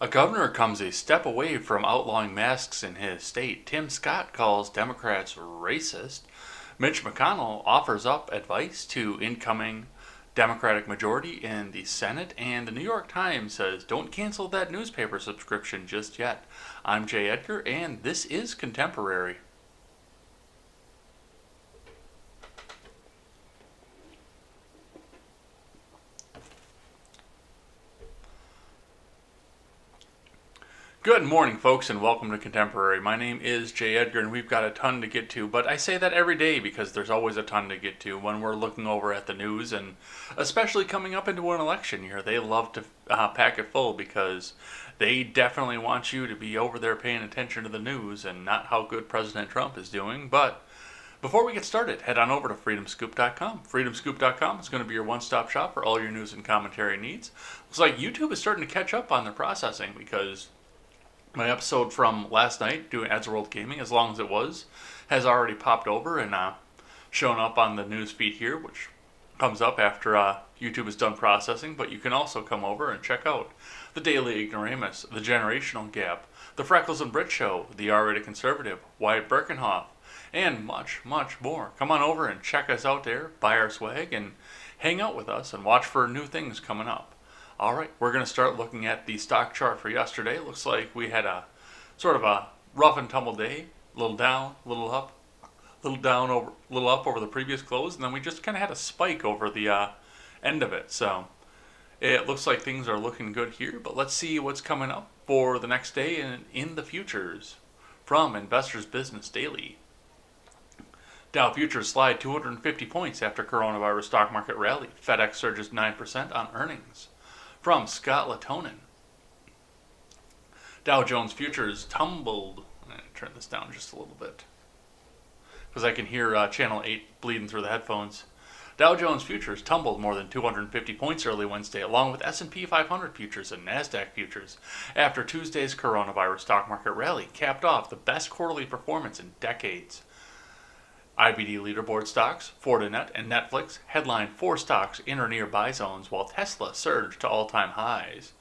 A governor comes a step away from outlawing masks in his state. Tim Scott calls Democrats racist. Mitch McConnell offers up advice to incoming Democratic majority in the Senate. And the New York Times says, don't cancel that newspaper subscription just yet. I'm Jay Edgar, and this is Contemporary. Good morning, folks, and welcome to Contemporary. My name is Jay Edgar, and we've got a ton to get to, but I say that every day because there's always a ton to get to when we're looking over at the news, and especially coming up into an election year. They love to pack it full because they definitely want you to be over there paying attention to the news and not how good President Trump is doing. But before we get started, head on over to freedomscoop.com. Freedomscoop.com is going to be your one-stop shop for all your news and commentary needs. Looks like YouTube is starting to catch up on their processing because my episode from last night, doing Ads World Gaming, as long as it was, has already popped over and shown up on the news feed here, which comes up after YouTube is done processing. But you can also come over and check out the Daily Ignoramus, the Generational Gap, the Freckles and Brit Show, the R-Rated Conservative, Wyatt Birkenhoff, and much, much more. Come on over and check us out there, buy our swag, and hang out with us and watch for new things coming up. All right, we're going to start looking at the stock chart for yesterday. It looks like we had a sort of a rough and tumble day, a little down, a little up, a little down, a little up over the previous close, and then we just kind of had a spike over the end of it. So it looks like things are looking good here, but let's see what's coming up for the next day in the futures from Investors Business Daily. Dow Futures slide 250 points after coronavirus stock market rally. FedEx surges 9% on earnings. From Scott Latonin, Dow Jones Futures tumbled. I'm going to turn this down just a little bit because I can hear Channel 8 bleeding through the headphones. Dow Jones Futures tumbled more than 250 points early Wednesday, along with S&P 500 futures and NASDAQ futures, after Tuesday's coronavirus stock market rally capped off the best quarterly performance in decades. IBD leaderboard stocks, Fortinet and Netflix headlined four stocks in or near buy zones, while Tesla surged to all-time highs.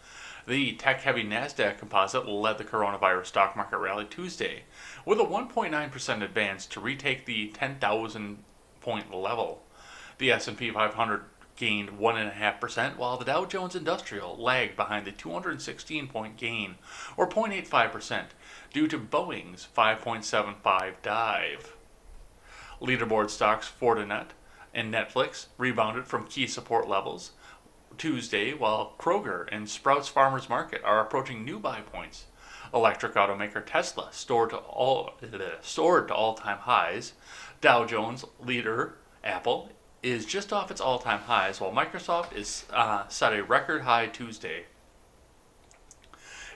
The tech-heavy NASDAQ composite led the coronavirus stock market rally Tuesday, with a 1.9% advance to retake the 10,000-point level. The S&P 500 gained 1.5%, while the Dow Jones Industrial lagged behind the 216-point gain, or 0.85%, due to Boeing's 5.75 dive. Leaderboard stocks Fortinet and Netflix rebounded from key support levels Tuesday, while Kroger and Sprouts Farmers Market are approaching new buy points. Electric automaker Tesla soared to all-time highs. Dow Jones leader Apple is just off its all-time highs, while Microsoft is set a record high Tuesday.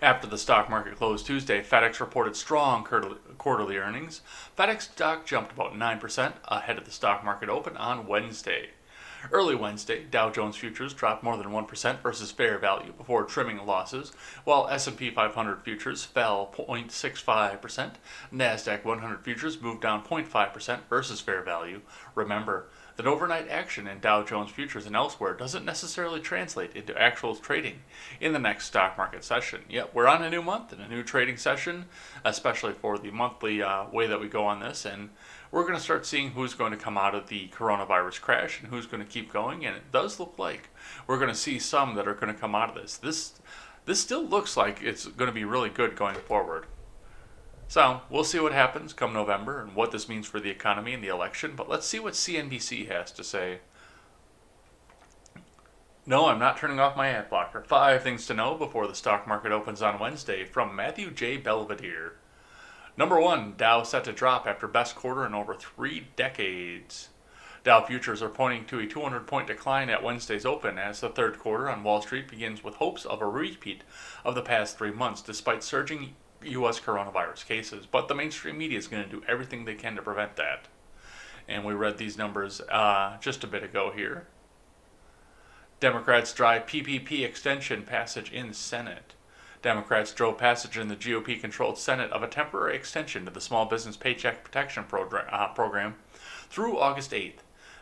After the stock market closed Tuesday, FedEx reported strong quarterly earnings. FedEx stock jumped about 9% ahead of the stock market open on Wednesday. Early Wednesday, Dow Jones futures dropped more than 1% versus fair value before trimming losses, while S&P 500 futures fell 0.65%. NASDAQ 100 futures moved down 0.5% versus fair value. Remember that overnight action in Dow Jones futures and elsewhere doesn't necessarily translate into actual trading in the next stock market session. Yet we're on a new month and a new trading session, especially for the monthly way that we go on this, and we're going to start seeing who's going to come out of the coronavirus crash and who's going to keep going, and it does look like we're going to see some that are going to come out of this. This still looks like it's going to be really good going forward. So we'll see what happens come November and what this means for the economy and the election, but let's see what CNBC has to say. No, I'm not turning off my ad blocker. 5 things to know before the stock market opens on Wednesday from Matthew J. Belvedere. Number 1, Dow set to drop after best quarter in over 3 decades. Dow futures are pointing to a 200-point decline at Wednesday's open as the third quarter on Wall Street begins with hopes of a repeat of the past 3 months despite surging U.S. coronavirus cases, but the mainstream media is going to do everything they can to prevent that. And we read these numbers just a bit ago here. Democrats drive PPP extension passage in Senate. Democrats drove passage in the GOP-controlled Senate of a temporary extension to the Small Business Paycheck Protection Program through August 8th.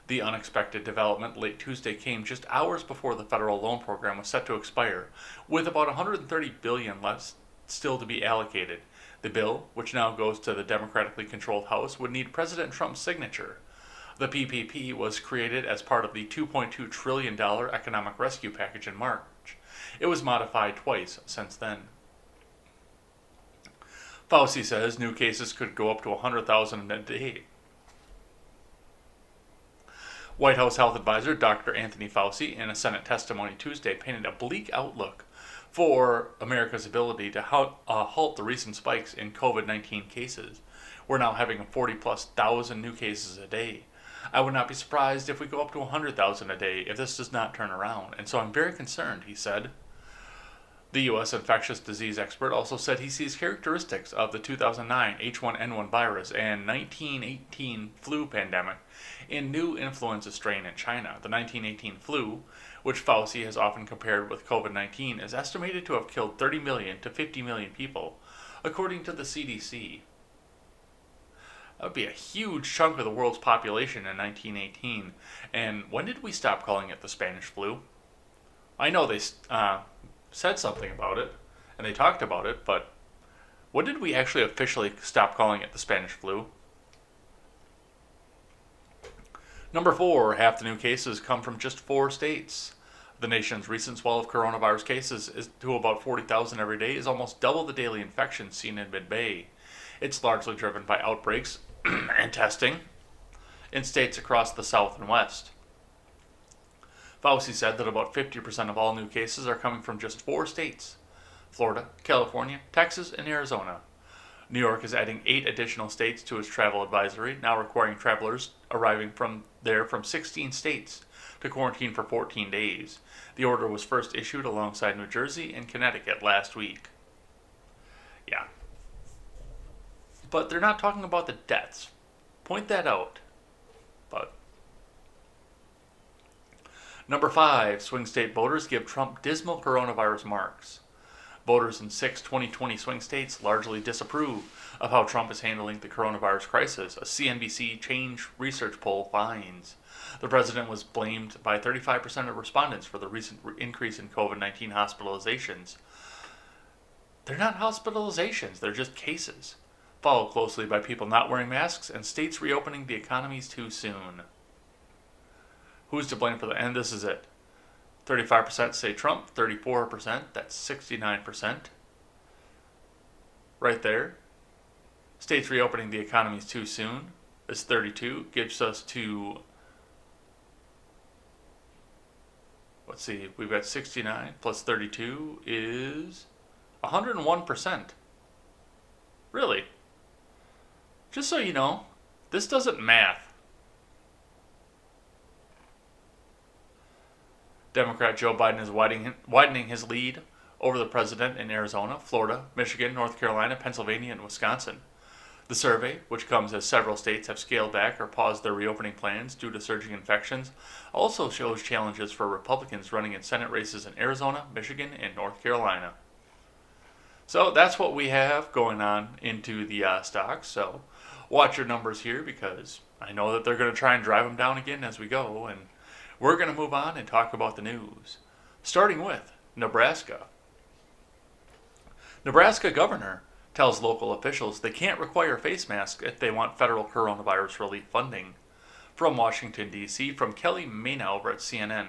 The unexpected development late Tuesday came just hours before the federal loan program was set to expire, with about $130 billion left still to be allocated. The bill, which now goes to the Democratically controlled House, would need President Trump's signature. The PPP was created as part of the $2.2 trillion economic rescue package in March. It was modified twice since then. Fauci says new cases could go up to 100,000 a day. White House health advisor Dr. Anthony Fauci, in a Senate testimony Tuesday, painted a bleak outlook for America's ability to halt the recent spikes in COVID-19 cases. We're now having 40-plus thousand new cases a day. I would not be surprised if we go up to 100,000 a day if this does not turn around, and so I'm very concerned, he said. The U.S. infectious disease expert also said he sees characteristics of the 2009 H1N1 virus and 1918 flu pandemic in new influenza strain in China. The 1918 flu, which Fauci has often compared with COVID-19, is estimated to have killed 30 million to 50 million people, according to the CDC. That would be a huge chunk of the world's population in 1918. And when did we stop calling it the Spanish flu? I know they said something about it, and they talked about it, but when did we actually officially stop calling it the Spanish flu? Number 4, half the new cases come from just 4 states. The nation's recent swell of coronavirus cases is to about 40,000 every day is almost double the daily infections seen in mid-May. It's largely driven by outbreaks and testing in states across the South and West. Fauci said that about 50% of all new cases are coming from just 4 states: Florida, California, Texas, and Arizona. New York is adding 8 additional states to its travel advisory, now requiring travelers arriving from 16 states to quarantine for 14 days. The order was first issued alongside New Jersey and Connecticut last week. Yeah. But they're not talking about the deaths. Point that out. But Number 5, swing state voters give Trump dismal coronavirus marks. Voters in 6 2020 swing states largely disapprove of how Trump is handling the coronavirus crisis, a CNBC Change Research poll finds. The president was blamed by 35% of respondents for the recent increase in COVID-19 hospitalizations. They're not hospitalizations, they're just cases. Followed closely by people not wearing masks and states reopening the economies too soon. Who's to blame for that? And this is it. 35% say Trump, 34%, that's 69%. Right there. States reopening the economies too soon is 32, gives us to, let's see, we've got 69 plus 32 is 101%. Really? Just so you know, this doesn't math. Democrat Joe Biden is widening his lead over the president in Arizona, Florida, Michigan, North Carolina, Pennsylvania, and Wisconsin. The survey, which comes as several states have scaled back or paused their reopening plans due to surging infections, also shows challenges for Republicans running in Senate races in Arizona, Michigan, and North Carolina. So that's what we have going on into the stocks. So watch your numbers here, because I know that they're going to try and drive them down again as we go, and we're going to move on and talk about the news, starting with Nebraska. Nebraska governor tells local officials they can't require face masks if they want federal coronavirus relief funding. From Washington, D.C., from Kelly Mena over at CNN.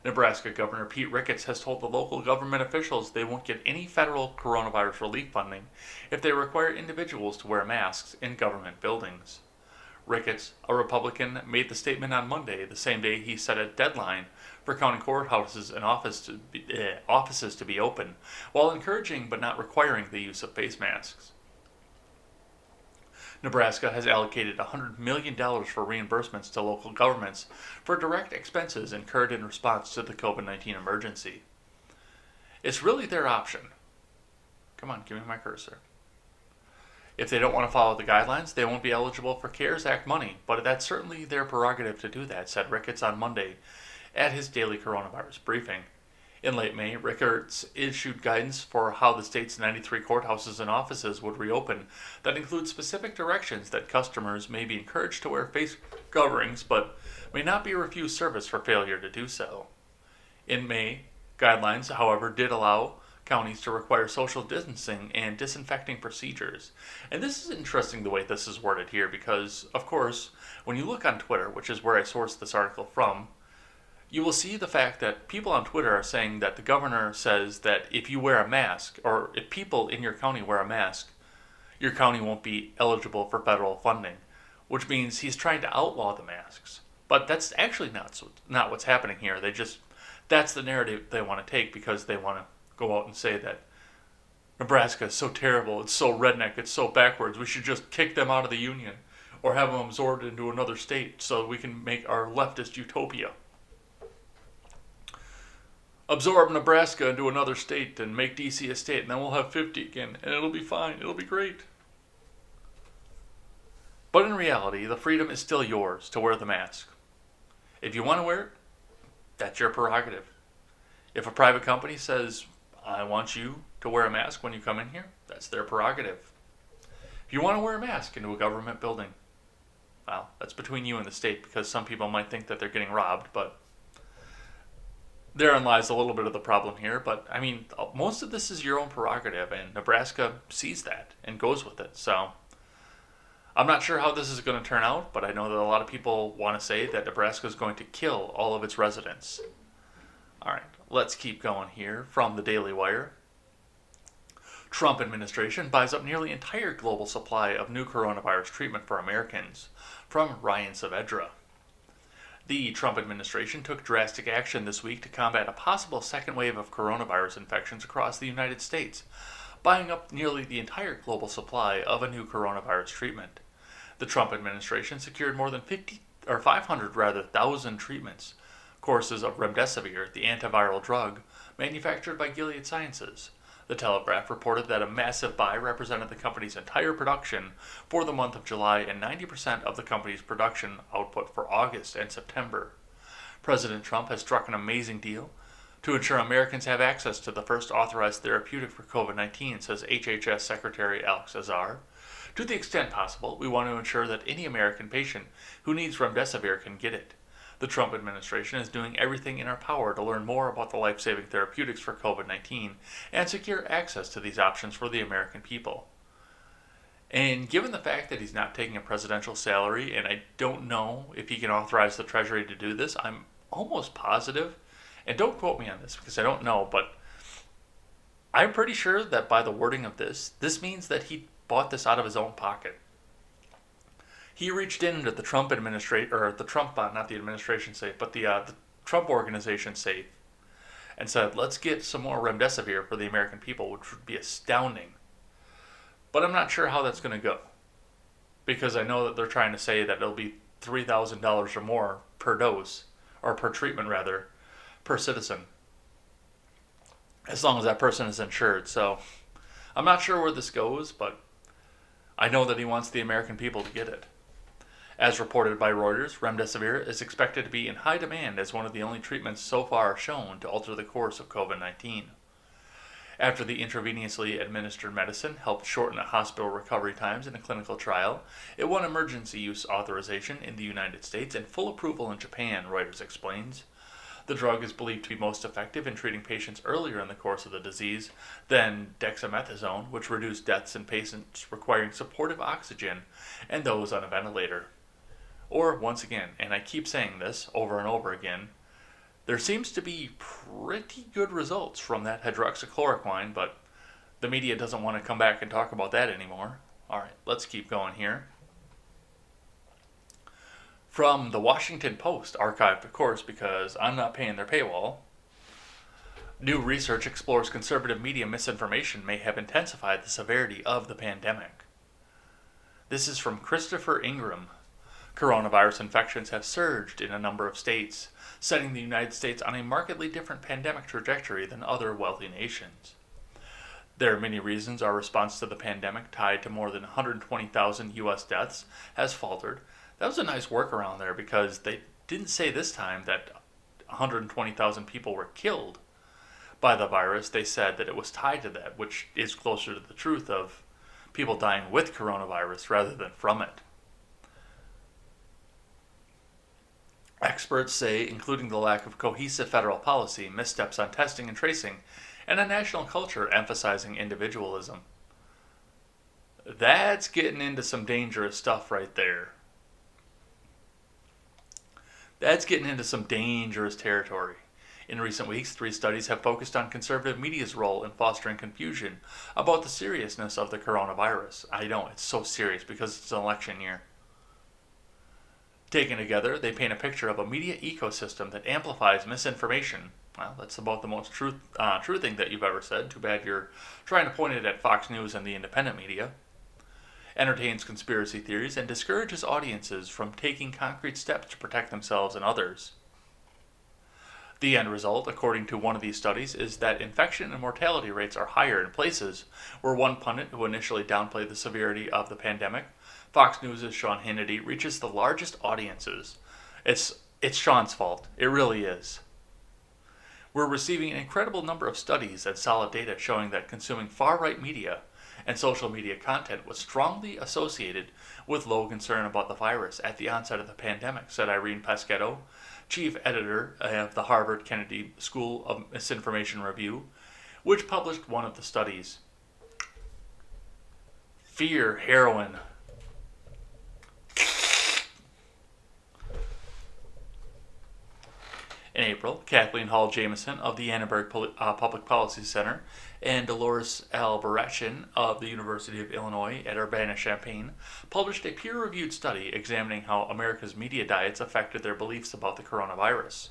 Nebraska Governor Pete Ricketts has told the local government officials they won't get any federal coronavirus relief funding if they require individuals to wear masks in government buildings. Ricketts, a Republican, made the statement on Monday, the same day he set a deadline for county courthouses and offices to be open, while encouraging but not requiring the use of face masks. Nebraska has allocated $100 million for reimbursements to local governments for direct expenses incurred in response to the COVID-19 emergency. It's really their option. Come on, give me my cursor. If they don't want to follow the guidelines, they won't be eligible for CARES Act money, but that's certainly their prerogative to do that, said Ricketts on Monday at his daily coronavirus briefing. In late May, Rickards issued guidance for how the state's 93 courthouses and offices would reopen that includes specific directions that customers may be encouraged to wear face coverings but may not be refused service for failure to do so. In May, guidelines, however, did allow counties to require social distancing and disinfecting procedures. And this is interesting the way this is worded here because, of course, when you look on Twitter, which is where I sourced this article from, you will see the fact that people on Twitter are saying that the governor says that if you wear a mask, or if people in your county wear a mask, your county won't be eligible for federal funding, which means he's trying to outlaw the masks. But that's actually not what's happening here. That's the narrative they want to take because they want to go out and say that Nebraska is so terrible, it's so redneck, it's so backwards, we should just kick them out of the union or have them absorbed into another state so we can make our leftist utopia. Absorb Nebraska into another state and make DC a state, and then we'll have 50 again, and it'll be fine, it'll be great. But in reality, the freedom is still yours to wear the mask. If you want to wear it, that's your prerogative. If a private company says, I want you to wear a mask when you come in here, that's their prerogative. If you want to wear a mask into a government building, well, that's between you and the state because some people might think that they're getting robbed, but therein lies a little bit of the problem here. But, I mean, most of this is your own prerogative, and Nebraska sees that and goes with it. So, I'm not sure how this is going to turn out, but I know that a lot of people want to say that Nebraska is going to kill all of its residents. All right, let's keep going here from the Daily Wire. Trump administration buys up nearly entire global supply of new coronavirus treatment for Americans, from Ryan Saavedra. The Trump administration took drastic action this week to combat a possible second wave of coronavirus infections across the United States, buying up nearly the entire global supply of a new coronavirus treatment. The Trump administration secured more than 500,000 treatments, courses of remdesivir, the antiviral drug, manufactured by Gilead Sciences. The Telegraph reported that a massive buy represented the company's entire production for the month of July and 90% of the company's production output for August and September. President Trump has struck an amazing deal to ensure Americans have access to the first authorized therapeutic for COVID-19, says HHS Secretary Alex Azar. To the extent possible, we want to ensure that any American patient who needs remdesivir can get it. The Trump administration is doing everything in our power to learn more about the life-saving therapeutics for COVID-19 and secure access to these options for the American people. And given the fact that he's not taking a presidential salary, and I don't know if he can authorize the Treasury to do this, I'm almost positive, and don't quote me on this because I don't know, but I'm pretty sure that by the wording of this means that he bought this out of his own pocket. He reached into the Trump administration, or the Trump, not the administration safe, but the Trump organization safe, and said, let's get some more remdesivir for the American people, which would be astounding. But I'm not sure how that's going to go, because I know that they're trying to say that it'll be $3,000 or more per dose, or per treatment rather, per citizen, as long as that person is insured. So I'm not sure where this goes, but I know that he wants the American people to get it. As reported by Reuters, remdesivir is expected to be in high demand as one of the only treatments so far shown to alter the course of COVID-19. After the intravenously administered medicine helped shorten the hospital recovery times in a clinical trial, it won emergency use authorization in the United States and full approval in Japan, Reuters explains. The drug is believed to be most effective in treating patients earlier in the course of the disease than dexamethasone, which reduced deaths in patients requiring supportive oxygen and those on a ventilator. Or, once again, and I keep saying this over and over again, there seems to be pretty good results from that hydroxychloroquine, but the media doesn't want to come back and talk about that anymore. All right, let's keep going here. From the Washington Post, archived of course because I'm not paying their paywall. New research explores conservative media misinformation may have intensified the severity of the pandemic. This is from Christopher Ingram. Coronavirus infections have surged in a number of states, setting the United States on a markedly different pandemic trajectory than other wealthy nations. There are many reasons our response to the pandemic, tied to more than 120,000 U.S. deaths, has faltered. That was a nice workaround there because they didn't say this time that 120,000 people were killed. by the virus, they said that it was tied to that, which is closer to the truth of people dying with coronavirus rather than from it. Experts say, including the lack of cohesive federal policy, missteps on testing and tracing, and a national culture emphasizing individualism. That's getting into some dangerous stuff right there. That's getting into some dangerous territory. In recent weeks, 3 studies have focused on conservative media's role in fostering confusion about the seriousness of the coronavirus. I know, it's so serious because it's an election year. Taken together, they paint a picture of a media ecosystem that amplifies misinformation. Well, that's about the most true thing that you've ever said. Too bad you're trying to point it at Fox News and the independent media. Entertains conspiracy theories and discourages audiences from taking concrete steps to protect themselves and others. The end result, according to one of these studies, is that infection and mortality rates are higher in places where one pundit who initially downplayed the severity of the pandemic, Fox News' Sean Hannity, reaches the largest audiences. It's Sean's fault. It really is. We're receiving an incredible number of studies and solid data showing that consuming far-right media and social media content was strongly associated with low concern about the virus at the onset of the pandemic, said Irene Pescetto, chief editor of the Harvard Kennedy School of Misinformation Review, which published one of the studies. Fear, heroin. In April, Kathleen Hall Jamieson of the Annenberg Public Policy Center and Dolores L. Barachin of the University of Illinois at Urbana-Champaign published a peer-reviewed study examining how America's media diets affected their beliefs about the coronavirus.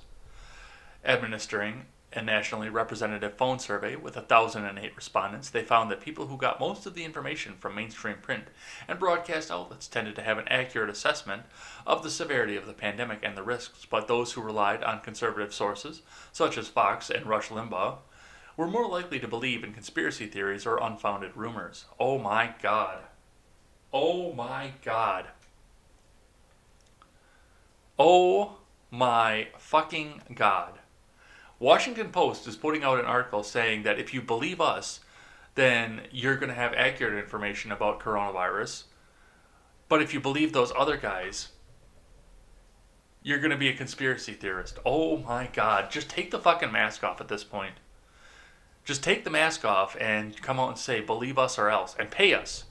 Administering a nationally representative phone survey with 1,008 respondents, they found that people who got most of the information from mainstream print and broadcast outlets tended to have an accurate assessment of the severity of the pandemic and the risks, but those who relied on conservative sources, such as Fox and Rush Limbaugh, were more likely to believe in conspiracy theories or unfounded rumors. Oh my God. Oh my God. Oh my fucking God. Washington Post is putting out an article saying that if you believe us, then you're going to have accurate information about coronavirus. But if you believe those other guys, you're going to be a conspiracy theorist. Oh my God. Just take the fucking mask off at this point. Just take the mask off and come out and say, believe us or else. And pay us.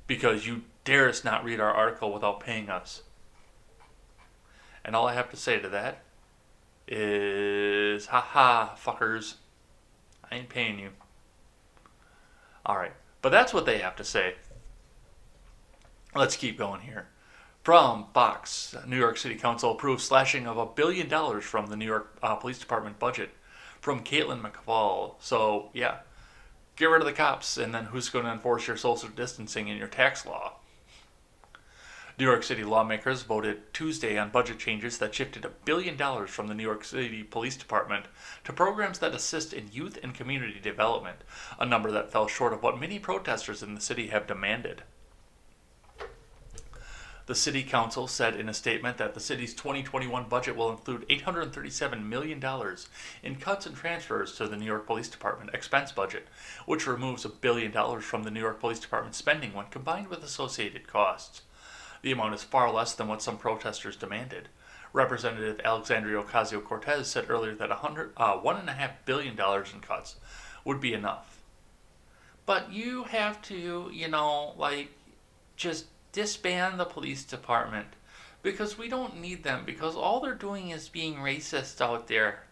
Because you dare us not read our article without paying us. And all I have to say to that is, haha, fuckers, I ain't paying you. Alright, but that's what they have to say. Let's keep going here. From Fox, New York City Council approves slashing of $1 billion from the New York Police Department budget. From Caitlin McFall. So, yeah, get rid of the cops, and then who's going to enforce your social distancing in your tax law? New York City lawmakers voted Tuesday on budget changes that shifted $1 billion from the New York City Police Department to programs that assist in youth and community development, a number that fell short of what many protesters in the city have demanded. The City Council said in a statement that the city's 2021 budget will include $837 million in cuts and transfers to the New York Police Department expense budget, which removes $1 billion from the New York Police Department spending when combined with associated costs. The amount is far less than what some protesters demanded. Representative Alexandria Ocasio-Cortez said earlier that $1.5 billion in cuts would be enough. But you have to, just disband the police department because we don't need them, because all they're doing is being racist out there.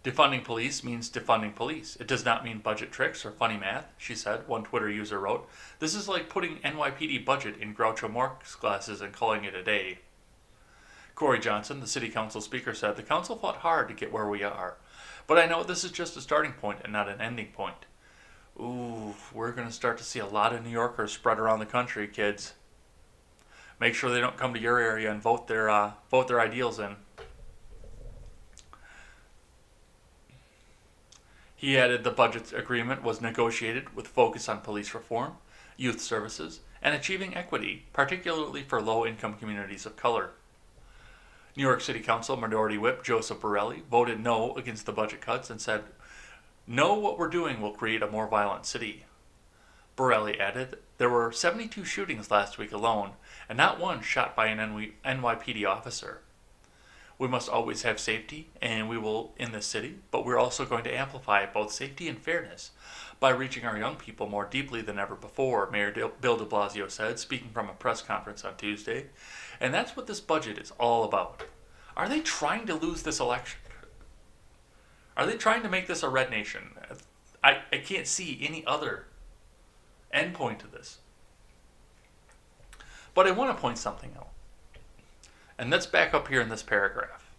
Defunding police means defunding police. It does not mean budget tricks or funny math, she said, one Twitter user wrote. This is like putting NYPD budget in Groucho Marx glasses and calling it a day. Corey Johnson, the city council speaker, said, the council fought hard to get where we are, but I know this is just a starting point and not an ending point. Ooh, we're going to start to see a lot of New Yorkers spread around the country, kids. Make sure they don't come to your area and vote their ideals in. He added the budget agreement was negotiated with focus on police reform, youth services, and achieving equity, particularly for low-income communities of color. New York City Council Minority Whip Joseph Borelli voted no against the budget cuts and said, "No, what we're doing will create a more violent city." Borelli added, "There were 72 shootings last week alone, and not one shot by an NYPD officer. We must always have safety, and we will in this city, but we're also going to amplify both safety and fairness by reaching our young people more deeply than ever before," Mayor Bill de Blasio said, speaking from a press conference on Tuesday. And that's what this budget is all about. Are they trying to lose this election? Are they trying to make this a red nation? I can't see any other endpoint to this. But I want to point something out. And let's back up here in this paragraph.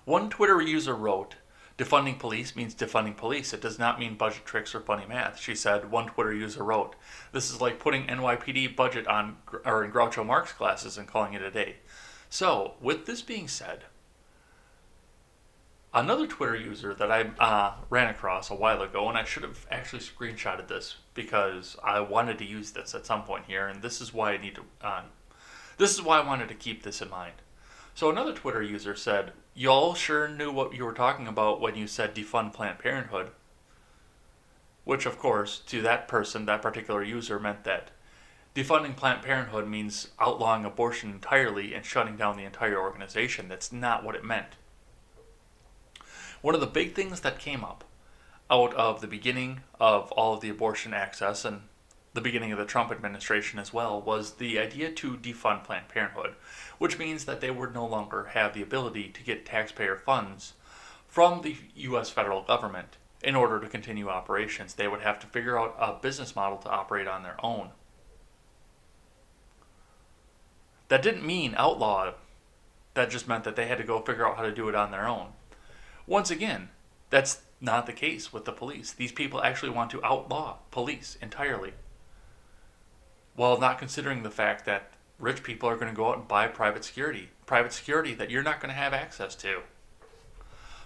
One Twitter user wrote, "Defunding police means defunding police. It does not mean budget tricks or funny math," she said. One Twitter user wrote, "This is like putting NYPD budget on or in Groucho Marx glasses and calling it a day." So, with this being said, another Twitter user that I ran across a while ago, and I should have actually screenshotted this because I wanted to use this at some point here, and this is why I wanted to keep this in mind. So another Twitter user said, "Y'all sure knew what you were talking about when you said defund Planned Parenthood." Which, of course, to that person, that particular user, meant that defunding Planned Parenthood means outlawing abortion entirely and shutting down the entire organization. That's not what it meant. One of the big things that came up out of the beginning of all of the abortion access and the beginning of the Trump administration as well was the idea to defund Planned Parenthood, which means that they would no longer have the ability to get taxpayer funds from the U.S. federal government in order to continue operations. They would have to figure out a business model to operate on their own. That didn't mean outlaw. That just meant that they had to go figure out how to do it on their own. Once again, that's not the case with the police. These people actually want to outlaw police entirely, while not considering the fact that rich people are going to go out and buy private security that you're not going to have access to.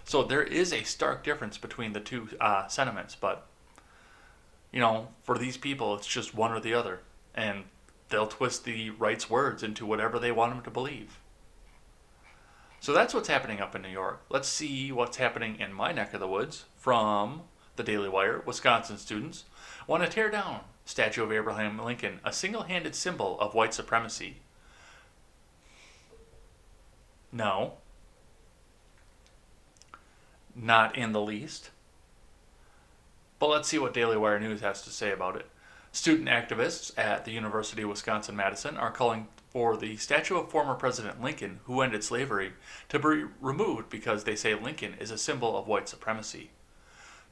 So there is a stark difference between the two sentiments, but, for these people, it's just one or the other, and they'll twist the right's words into whatever they want them to believe. So that's what's happening up in New York. Let's see what's happening in my neck of the woods from the Daily Wire. Wisconsin students want to tear down statue of Abraham Lincoln, a single-handed symbol of white supremacy. No. Not in the least. But let's see what Daily Wire News has to say about it. Student activists at the University of Wisconsin-Madison are calling for the statue of former President Lincoln, who ended slavery, to be removed because they say Lincoln is a symbol of white supremacy.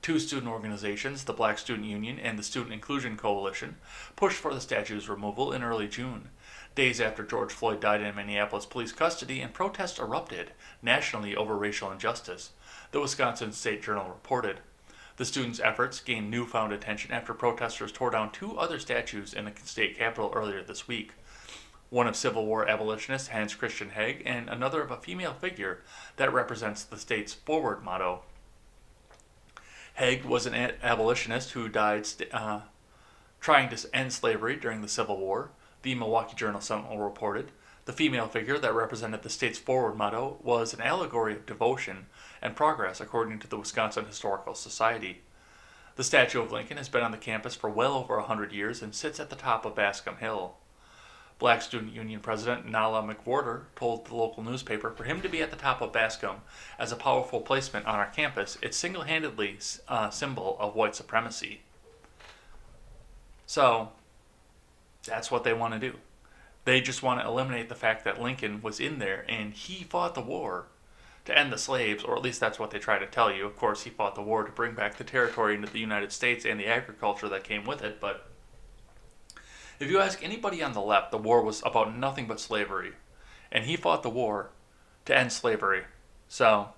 Two student organizations, the Black Student Union and the Student Inclusion Coalition, pushed for the statue's removal in early June, days after George Floyd died in Minneapolis police custody and protests erupted nationally over racial injustice, the Wisconsin State Journal reported. The students' efforts gained newfound attention after protesters tore down two other statues in the state capitol earlier this week. One of Civil War abolitionist Hans Christian Heg, and another of a female figure that represents the state's forward motto. Heg was an abolitionist who died trying to end slavery during the Civil War, the Milwaukee Journal-Sentinel reported. The female figure that represented the state's forward motto was an allegory of devotion and progress, according to the Wisconsin Historical Society. The statue of Lincoln has been on the campus for well over 100 years and sits at the top of Bascom Hill. Black Student Union President Nala McWhorter told the local newspaper for him to be at the top of Bascom as a powerful placement on our campus, it's single-handedly a symbol of white supremacy. So, that's what they want to do. They just want to eliminate the fact that Lincoln was in there and he fought the war to end the slaves, or at least that's what they try to tell you. Of course, he fought the war to bring back the territory into the United States and the agriculture that came with it, but if you ask anybody on the left, the war was about nothing but slavery. And he fought the war to end slavery. So,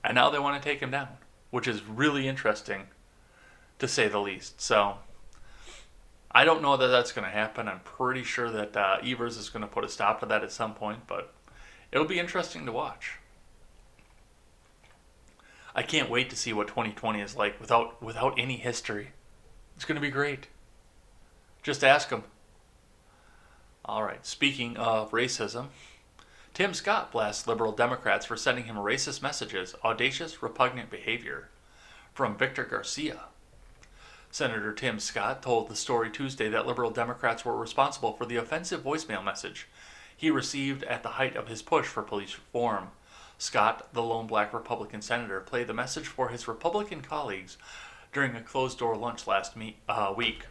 and now they want to take him down, which is really interesting, to say the least. So, I don't know that that's going to happen. I'm pretty sure that Evers is going to put a stop to that at some point, but it'll be interesting to watch. I can't wait to see what 2020 is like without any history. It's going to be great. Just ask them. All right, speaking of racism, Tim Scott blasts liberal Democrats for sending him racist messages, audacious, repugnant behavior. From Victor Garcia. Senator Tim Scott told The Story Tuesday that liberal Democrats were responsible for the offensive voicemail message he received at the height of his push for police reform. Scott, the lone black Republican senator, played the message for his Republican colleagues during a closed-door lunch last week.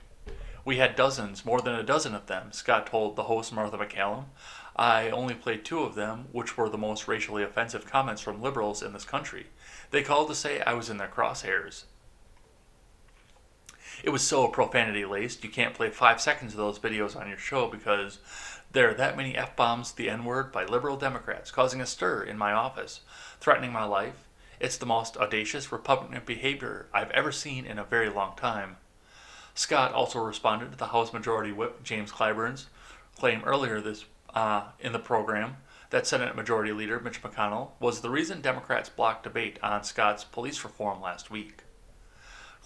We had dozens, more than a dozen of them, Scott told the host Martha McCallum. I only played 2 of them, which were the most racially offensive comments from liberals in this country. They called to say I was in their crosshairs. It was so profanity-laced, you can't play 5 seconds of those videos on your show because there are that many F-bombs, the N-word, by liberal Democrats, causing a stir in my office, threatening my life. It's the most audacious, repugnant behavior I've ever seen in a very long time. Scott also responded to the House Majority Whip James Clyburn's claim earlier in the program that Senate Majority Leader Mitch McConnell was the reason Democrats blocked debate on Scott's police reform last week.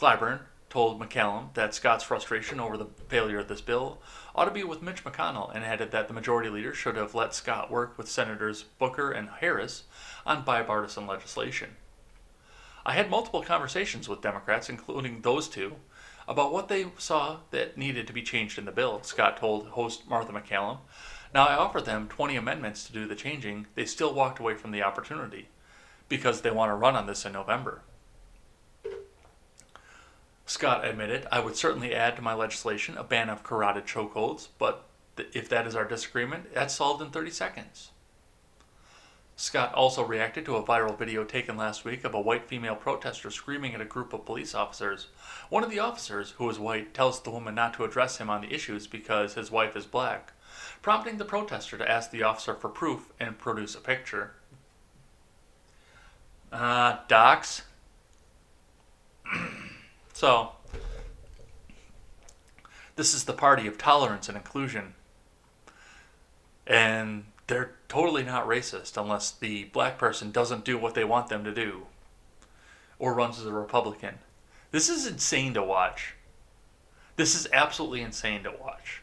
Clyburn told McCallum that Scott's frustration over the failure of this bill ought to be with Mitch McConnell and added that the Majority Leader should have let Scott work with Senators Booker and Harris on bipartisan legislation. I had multiple conversations with Democrats, including those 2, about what they saw that needed to be changed in the bill, Scott told host Martha McCallum. Now, I offered them 20 amendments to do the changing. They still walked away from the opportunity because they want to run on this in November. Scott admitted, I would certainly add to my legislation a ban of carotid chokeholds, but if that is our disagreement, that's solved in 30 seconds. Scott also reacted to a viral video taken last week of a white female protester screaming at a group of police officers. One of the officers, who is white, tells the woman not to address him on the issues because his wife is black, prompting the protester to ask the officer for proof and produce a picture. Docs? So, this is the party of tolerance and inclusion. And they're totally not racist unless the black person doesn't do what they want them to do or runs as a Republican. This is insane to watch. This is absolutely insane to watch.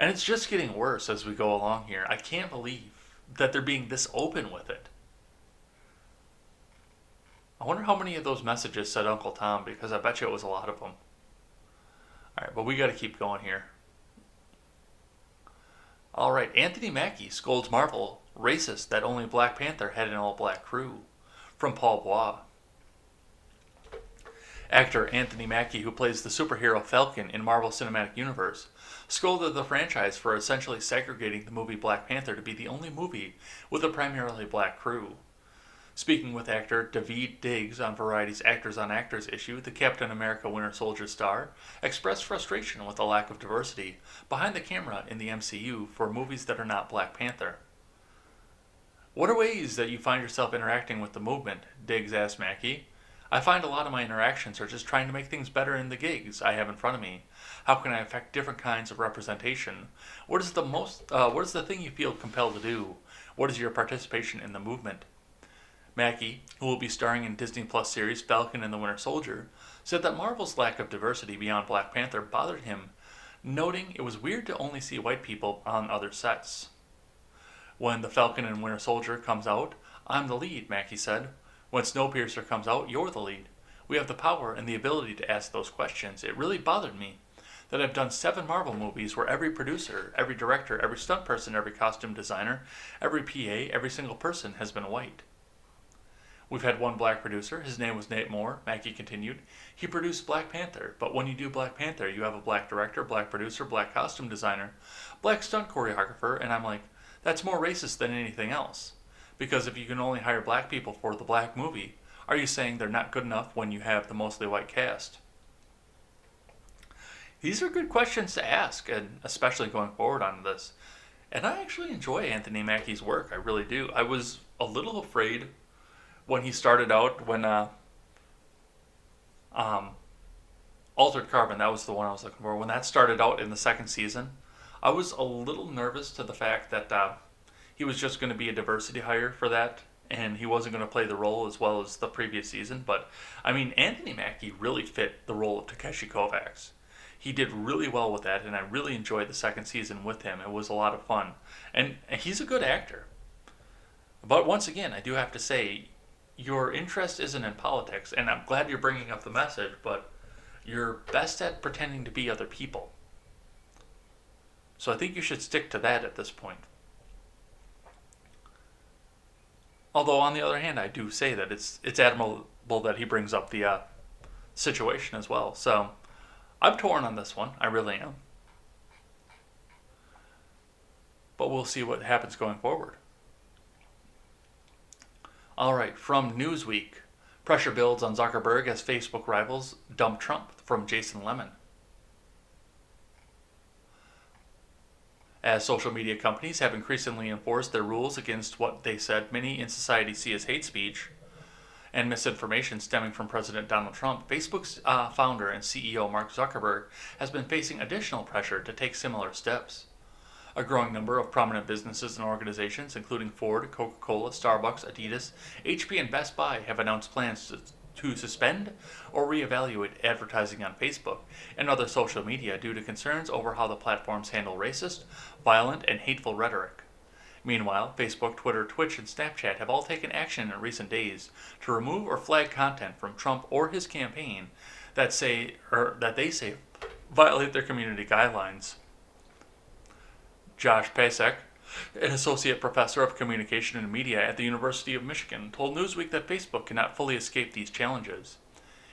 And it's just getting worse as we go along here. I can't believe that they're being this open with it. I wonder how many of those messages said Uncle Tom, because I bet you it was a lot of them. Alright, but we got to keep going here. Alright, Anthony Mackie scolds Marvel, racist that only Black Panther had an all-black crew. From Paul Bois. Actor Anthony Mackie, who plays the superhero Falcon in Marvel Cinematic Universe, scolded the franchise for essentially segregating the movie Black Panther to be the only movie with a primarily black crew. Speaking with actor Daveed Diggs on Variety's Actors on Actors issue, the Captain America Winter Soldier star expressed frustration with the lack of diversity behind the camera in the MCU for movies that are not Black Panther. What are ways that you find yourself interacting with the movement? Diggs asked Mackie. I find a lot of my interactions are just trying to make things better in the gigs I have in front of me. How can I affect different kinds of representation? What is the thing you feel compelled to do? What is your participation in the movement? Mackie, who will be starring in Disney Plus series Falcon and the Winter Soldier, said that Marvel's lack of diversity beyond Black Panther bothered him, noting it was weird to only see white people on other sets. When The Falcon and Winter Soldier comes out, I'm the lead, Mackie said. When Snowpiercer comes out, you're the lead. We have the power and the ability to ask those questions. It really bothered me that I've done 7 Marvel movies where every producer, every director, every stunt person, every costume designer, every PA, every single person has been white. We've had one black producer. His name was Nate Moore, Mackie continued. He produced Black Panther, but when you do Black Panther, you have a black director, black producer, black costume designer, black stunt choreographer, and I'm like, that's more racist than anything else. Because if you can only hire black people for the black movie, are you saying they're not good enough when you have the mostly white cast? These are good questions to ask, and especially going forward on this. And I actually enjoy Anthony Mackie's work, I really do. I was a little afraid when he started out, when Altered Carbon, that was the one I was looking for, when that started out in the second season, I was a little nervous to the fact that he was just going to be a diversity hire for that, and he wasn't going to play the role as well as the previous season. But, I mean, Anthony Mackie really fit the role of Takeshi Kovacs. He did really well with that, and I really enjoyed the second season with him. It was a lot of fun. And he's a good actor. But once again, I do have to say, your interest isn't in politics, and I'm glad you're bringing up the message, but you're best at pretending to be other people. So I think you should stick to that at this point. Although, on the other hand, I do say that it's admirable that he brings up the situation as well. So I'm torn on this one. I really am. But we'll see what happens going forward. All right, from Newsweek, pressure builds on Zuckerberg as Facebook rivals dump Trump, from Jason Lemon. As social media companies have increasingly enforced their rules against what they said many in society see as hate speech and misinformation stemming from President Donald Trump, Facebook's founder and CEO Mark Zuckerberg has been facing additional pressure to take similar steps. A growing number of prominent businesses and organizations, including Ford, Coca-Cola, Starbucks, Adidas, HP, and Best Buy, have announced plans to suspend or reevaluate advertising on Facebook and other social media due to concerns over how the platforms handle racist, violent, and hateful rhetoric. Meanwhile, Facebook, Twitter, Twitch, and Snapchat have all taken action in recent days to remove or flag content from Trump or his campaign that they say violate their community guidelines. Josh Pasek, an associate professor of communication and media at the University of Michigan, told Newsweek that Facebook cannot fully escape these challenges.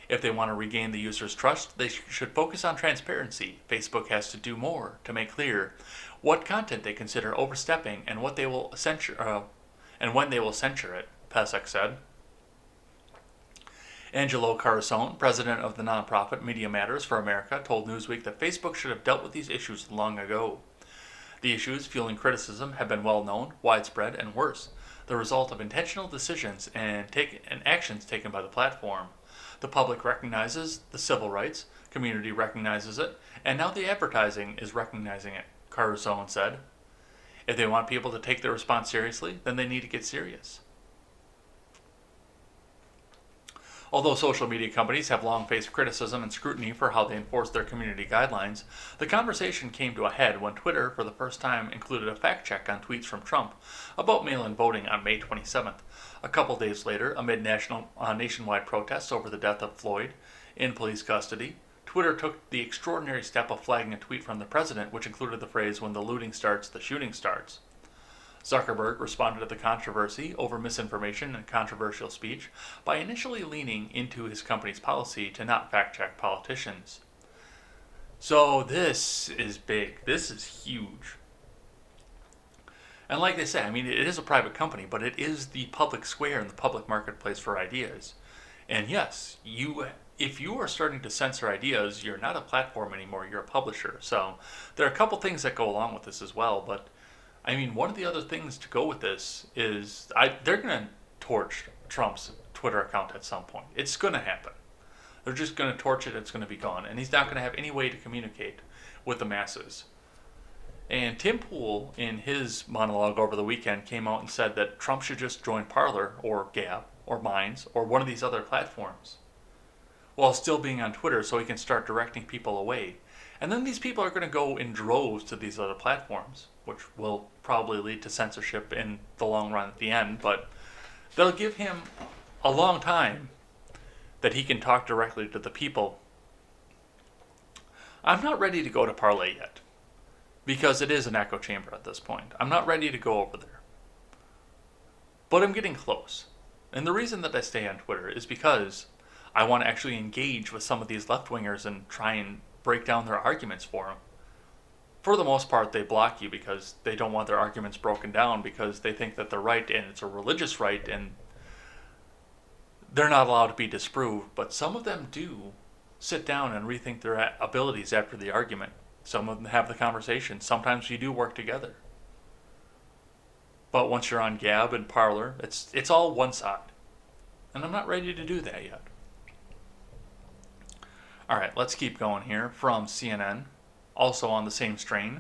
If they want to regain the user's trust, they should focus on transparency. Facebook has to do more to make clear what content they consider overstepping and what they will censure, and when they will censure it, Pasek said. Angelo Carusone, president of the nonprofit Media Matters for America, told Newsweek that Facebook should have dealt with these issues long ago. The issues fueling criticism have been well known, widespread, and worse, the result of intentional decisions and actions taken by the platform. The public recognizes the civil rights, community recognizes it, and now the advertising is recognizing it, Carusone said. If they want people to take their response seriously, then they need to get serious. Although social media companies have long faced criticism and scrutiny for how they enforce their community guidelines, the conversation came to a head when Twitter for the first time included a fact check on tweets from Trump about mail-in voting on May 27th. A couple days later, amid nationwide protests over the death of Floyd in police custody, Twitter took the extraordinary step of flagging a tweet from the president which included the phrase, "When the looting starts, the shooting starts." Zuckerberg responded to the controversy over misinformation and controversial speech by initially leaning into his company's policy to not fact-check politicians. So this is big. This is huge. And like they say, I mean, it is a private company, but it is the public square and the public marketplace for ideas. And yes, if you are starting to censor ideas, you're not a platform anymore, you're a publisher. So there are a couple things that go along with this as well, but I mean, one of the other things to go with this is they're going to torch Trump's Twitter account at some point. It's going to happen. They're just going to torch it. It's going to be gone. And he's not going to have any way to communicate with the masses. And Tim Pool, in his monologue over the weekend, came out and said that Trump should just join Parler or Gab or Minds or one of these other platforms while still being on Twitter so he can start directing people away. And then these people are going to go in droves to these other platforms, which will probably lead to censorship in the long run at the end, but they'll give him a long time that he can talk directly to the people. I'm not ready to go to Parler yet, because it is an echo chamber at this point. I'm not ready to go over there. But I'm getting close. And the reason that I stay on Twitter is because I want to actually engage with some of these left-wingers and try and break down their arguments for them. For the most part, they block you because they don't want their arguments broken down because they think that they're right and it's a religious right and they're not allowed to be disproved. But some of them do sit down and rethink their abilities after the argument. Some of them have the conversation. Sometimes you do work together. But once you're on Gab and Parler, it's all one side. And I'm not ready to do that yet. All right, let's keep going here from CNN. Also on the same strain,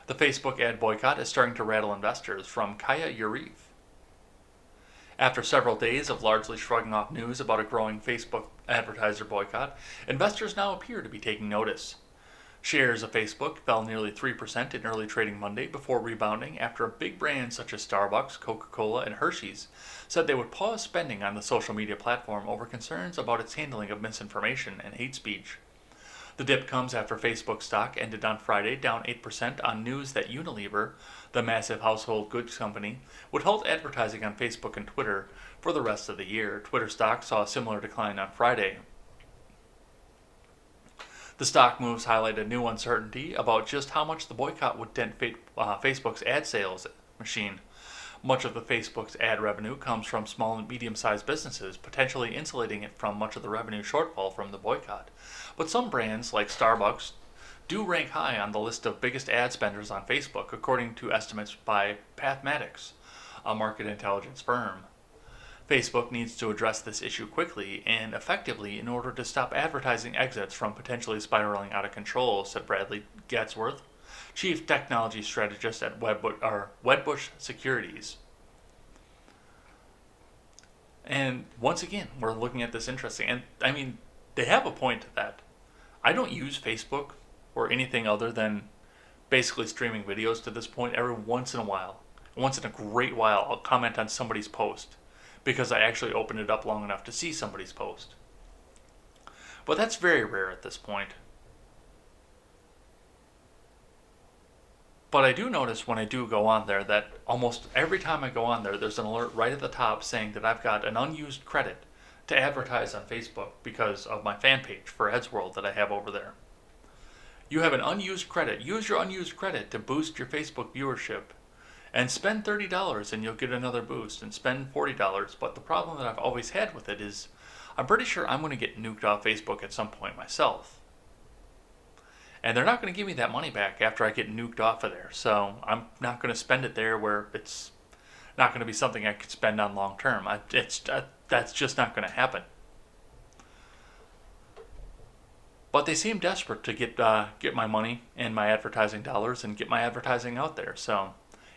the Facebook ad boycott is starting to rattle investors, from Kaya Urif. After several days of largely shrugging off news about a growing Facebook advertiser boycott, investors now appear to be taking notice. Shares of Facebook fell nearly 3% in early trading Monday before rebounding after big brands such as Starbucks, Coca-Cola, and Hershey's said they would pause spending on the social media platform over concerns about its handling of misinformation and hate speech. The dip comes after Facebook stock ended on Friday down 8% on news that Unilever, the massive household goods company, would halt advertising on Facebook and Twitter for the rest of the year. Twitter stock saw a similar decline on Friday. The stock moves highlight a new uncertainty about just how much the boycott would dent Facebook's ad sales machine. Much of the Facebook's ad revenue comes from small and medium-sized businesses, potentially insulating it from much of the revenue shortfall from the boycott. But some brands, like Starbucks, do rank high on the list of biggest ad spenders on Facebook, according to estimates by Pathmatics, a market intelligence firm. Facebook needs to address this issue quickly and effectively in order to stop advertising exits from potentially spiraling out of control, said Bradley Gatsworth, Chief Technology Strategist at Wedbush Securities. And once again, we're looking at this interesting. And I mean, they have a point to that. I don't use Facebook or anything other than basically streaming videos to this point. Every once in a while, once in a great while, I'll comment on somebody's post because I actually opened it up long enough to see somebody's post. But that's very rare at this point. But I do notice when I do go on there that almost every time I go on there, there's an alert right at the top saying that I've got an unused credit to advertise on Facebook because of my fan page for Eddsworld that I have over there. You have an unused credit. Use your unused credit to boost your Facebook viewership. And spend $30 and you'll get another boost, and spend $40. But the problem that I've always had with it is I'm pretty sure I'm going to get nuked off Facebook at some point myself. And they're not going to give me that money back after I get nuked off of there. So I'm not going to spend it there where it's not going to be something I could spend on long term. That's just not going to happen. But they seem desperate to get my money and my advertising dollars and get my advertising out there. So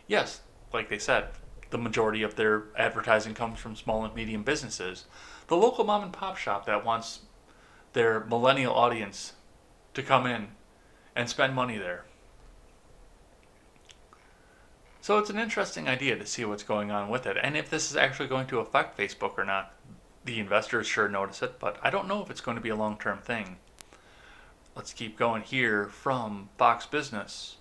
yes, like they said, the majority of their advertising comes from small and medium businesses. The local mom and pop shop that wants their millennial audience to come in and spend money there. So it's an interesting idea to see what's going on with it, and if this is actually going to affect Facebook or not. The investors sure notice it, but I don't know if it's going to be a long-term thing. Let's keep going here from Fox Business.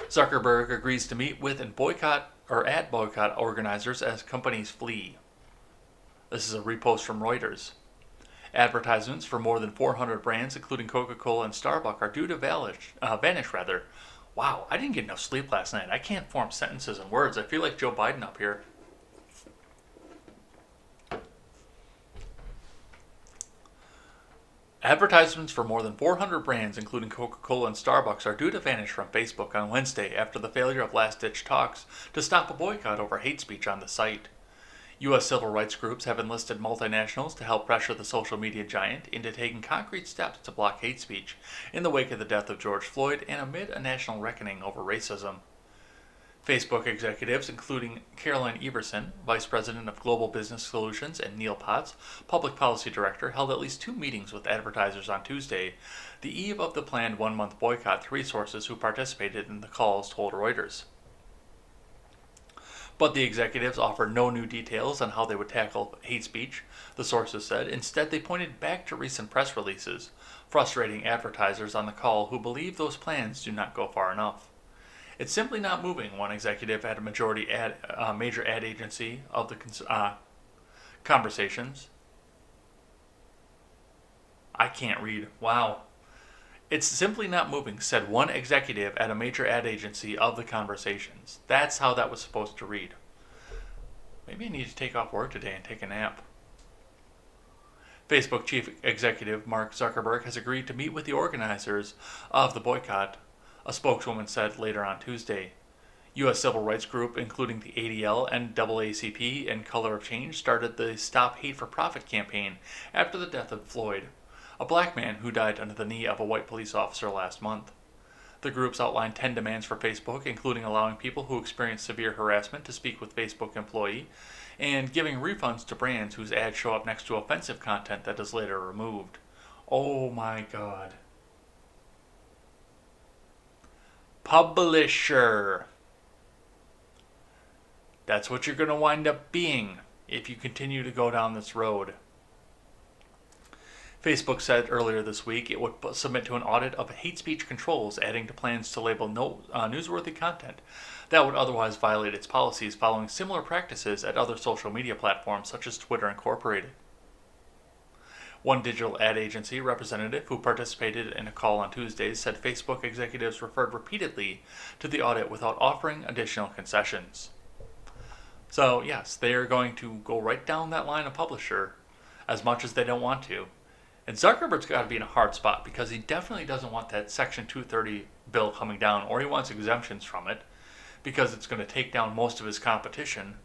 Zuckerberg agrees to meet with and ad boycott organizers as companies flee. This is a repost from Reuters. Advertisements for more than 400 brands, including Coca-Cola and Starbucks, are due to vanish. Wow, I didn't get enough sleep last night. I can't form sentences and words. I feel like Joe Biden up here. Advertisements for more than 400 brands, including Coca-Cola and Starbucks, are due to vanish from Facebook on Wednesday after the failure of last-ditch talks to stop a boycott over hate speech on the site. U.S. civil rights groups have enlisted multinationals to help pressure the social media giant into taking concrete steps to block hate speech in the wake of the death of George Floyd and amid a national reckoning over racism. Facebook executives, including Caroline Everson, Vice President of Global Business Solutions, and Neil Potts, Public Policy Director, held at least 2 meetings with advertisers on Tuesday, the eve of the planned one-month boycott, 3 sources who participated in the calls told Reuters. But the executives offered no new details on how they would tackle hate speech, the sources said. Instead, they pointed back to recent press releases, frustrating advertisers on the call who believe those plans do not go far enough. It's simply not moving, one executive at a major ad agency of the conversations. I can't read. Wow. It's simply not moving, said one executive at a major ad agency of the conversations. That's how that was supposed to read. Maybe I need to take off work today and take a nap. Facebook chief executive Mark Zuckerberg has agreed to meet with the organizers of the boycott, a spokeswoman said later on Tuesday. U.S. civil rights group, including the ADL, NAACP, and Color of Change, started the Stop Hate for Profit campaign after the death of Floyd, a black man who died under the knee of a white police officer last month. The groups outlined 10 demands for Facebook, including allowing people who experience severe harassment to speak with Facebook employee and giving refunds to brands whose ads show up next to offensive content that is later removed. Oh my god. Publisher. That's what you're going to wind up being if you continue to go down this road. Facebook said earlier this week it would submit to an audit of hate speech controls, adding to plans to label newsworthy content that would otherwise violate its policies, following similar practices at other social media platforms such as Twitter Incorporated. One digital ad agency representative who participated in a call on Tuesday said Facebook executives referred repeatedly to the audit without offering additional concessions. So yes, they are going to go right down that line of publisher as much as they don't want to. And Zuckerberg's got to be in a hard spot because he definitely doesn't want that Section 230 bill coming down, or he wants exemptions from it because it's going to take down most of his competition.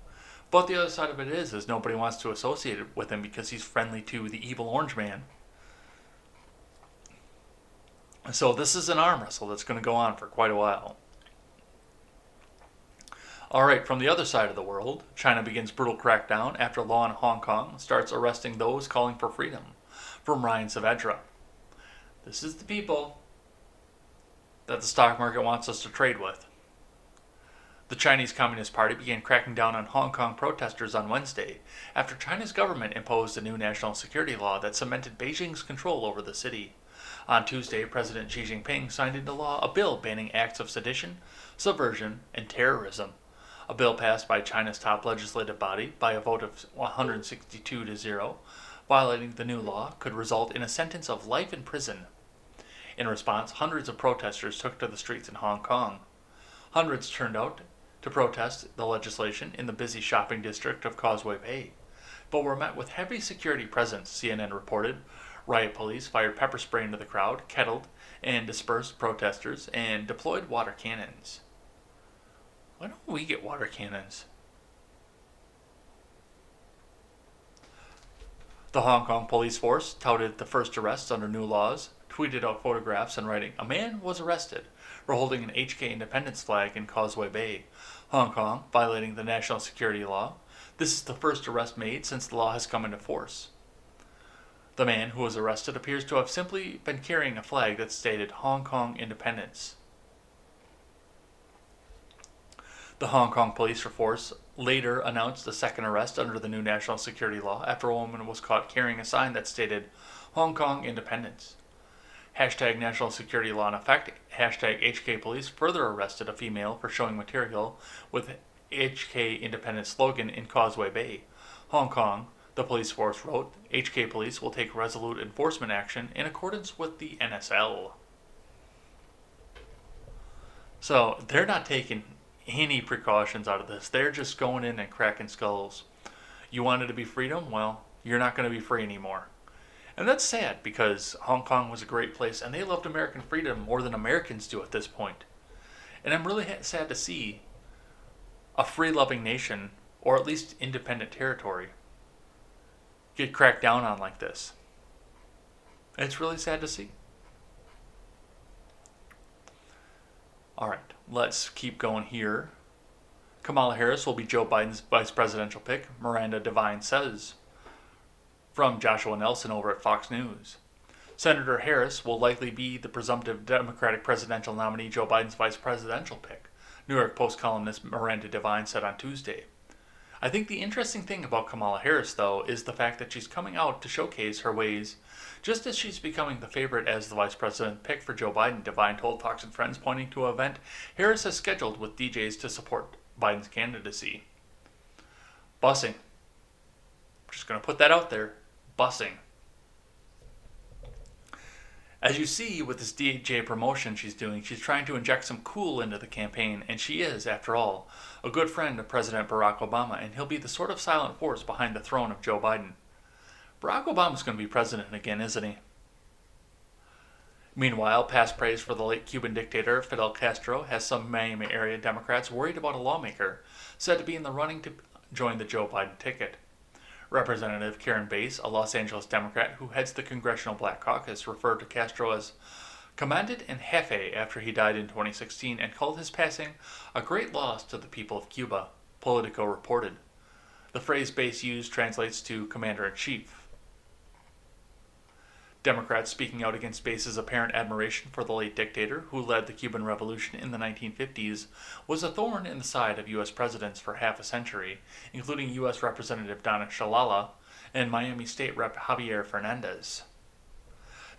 But the other side of it is nobody wants to associate with him because he's friendly to the evil orange man. So this is an arm wrestle that's going to go on for quite a while. Alright, from the other side of the world, China begins brutal crackdown after law in Hong Kong starts arresting those calling for freedom. From Ryan Saavedra. This is the people that the stock market wants us to trade with. The Chinese Communist Party began cracking down on Hong Kong protesters on Wednesday after China's government imposed a new national security law that cemented Beijing's control over the city. On Tuesday, President Xi Jinping signed into law a bill banning acts of sedition, subversion, and terrorism. A bill passed by China's top legislative body by a vote of 162 to 0. Violating the new law could result in a sentence of life in prison. In response, hundreds of protesters took to the streets in Hong Kong. Hundreds turned out to protest the legislation in the busy shopping district of Causeway Bay, but were met with heavy security presence, CNN reported. Riot police fired pepper spray into the crowd, kettled and dispersed protesters, and deployed water cannons. Why don't we get water cannons? The Hong Kong police force touted the first arrests under new laws, tweeted out photographs and writing, "A man was arrested for holding an HK Independence flag in Causeway Bay, Hong Kong, violating the national security law. This is the first arrest made since the law has come into force." The man who was arrested appears to have simply been carrying a flag that stated Hong Kong Independence. The Hong Kong police force later announced a second arrest under the new national security law after a woman was caught carrying a sign that stated Hong Kong Independence. Hashtag national security law in effect. Hashtag HK police further arrested a female for showing material with HK Independence slogan in Causeway Bay, Hong Kong. The police force wrote, HK police will take resolute enforcement action in accordance with the NSL. So they're not taking any precautions out of this. They're just going in and cracking skulls. You wanted to be freedom? Well, you're not going to be free anymore. And that's sad because Hong Kong was a great place and they loved American freedom more than Americans do at this point. And I'm really sad to see a free-loving nation, or at least independent territory, get cracked down on like this. It's really sad to see. Alright, let's keep going here. Kamala Harris will be Joe Biden's vice presidential pick, Miranda Devine says. From Joshua Nelson over at Fox News. Senator Harris will likely be the presumptive Democratic presidential nominee, Joe Biden's vice presidential pick, New York Post columnist Miranda Devine said on Tuesday. I think the interesting thing about Kamala Harris, though, is the fact that she's coming out to showcase her ways just as she's becoming the favorite as the vice president pick for Joe Biden, Devine told Fox and Friends, pointing to an event Harris has scheduled with DJs to support Biden's candidacy. Busing. Just going to put that out there. Busing. As you see with this DJ promotion she's doing, she's trying to inject some cool into the campaign, and she is, after all, a good friend of President Barack Obama, and he'll be the sort of silent force behind the throne of Joe Biden. Barack Obama's going to be president again, isn't he? Meanwhile, past praise for the late Cuban dictator Fidel Castro has some Miami area Democrats worried about a lawmaker said to be in the running to join the Joe Biden ticket. Representative Karen Bass, a Los Angeles Democrat who heads the Congressional Black Caucus, referred to Castro as commended en jefe after he died in 2016 and called his passing a great loss to the people of Cuba, Politico reported. The phrase base used translates to commander-in-chief. Democrats speaking out against Base's apparent admiration for the late dictator who led the Cuban Revolution in the 1950s was a thorn in the side of U.S. presidents for half a century, including U.S. Representative Donna Shalala and Miami State Rep. Javier Fernandez.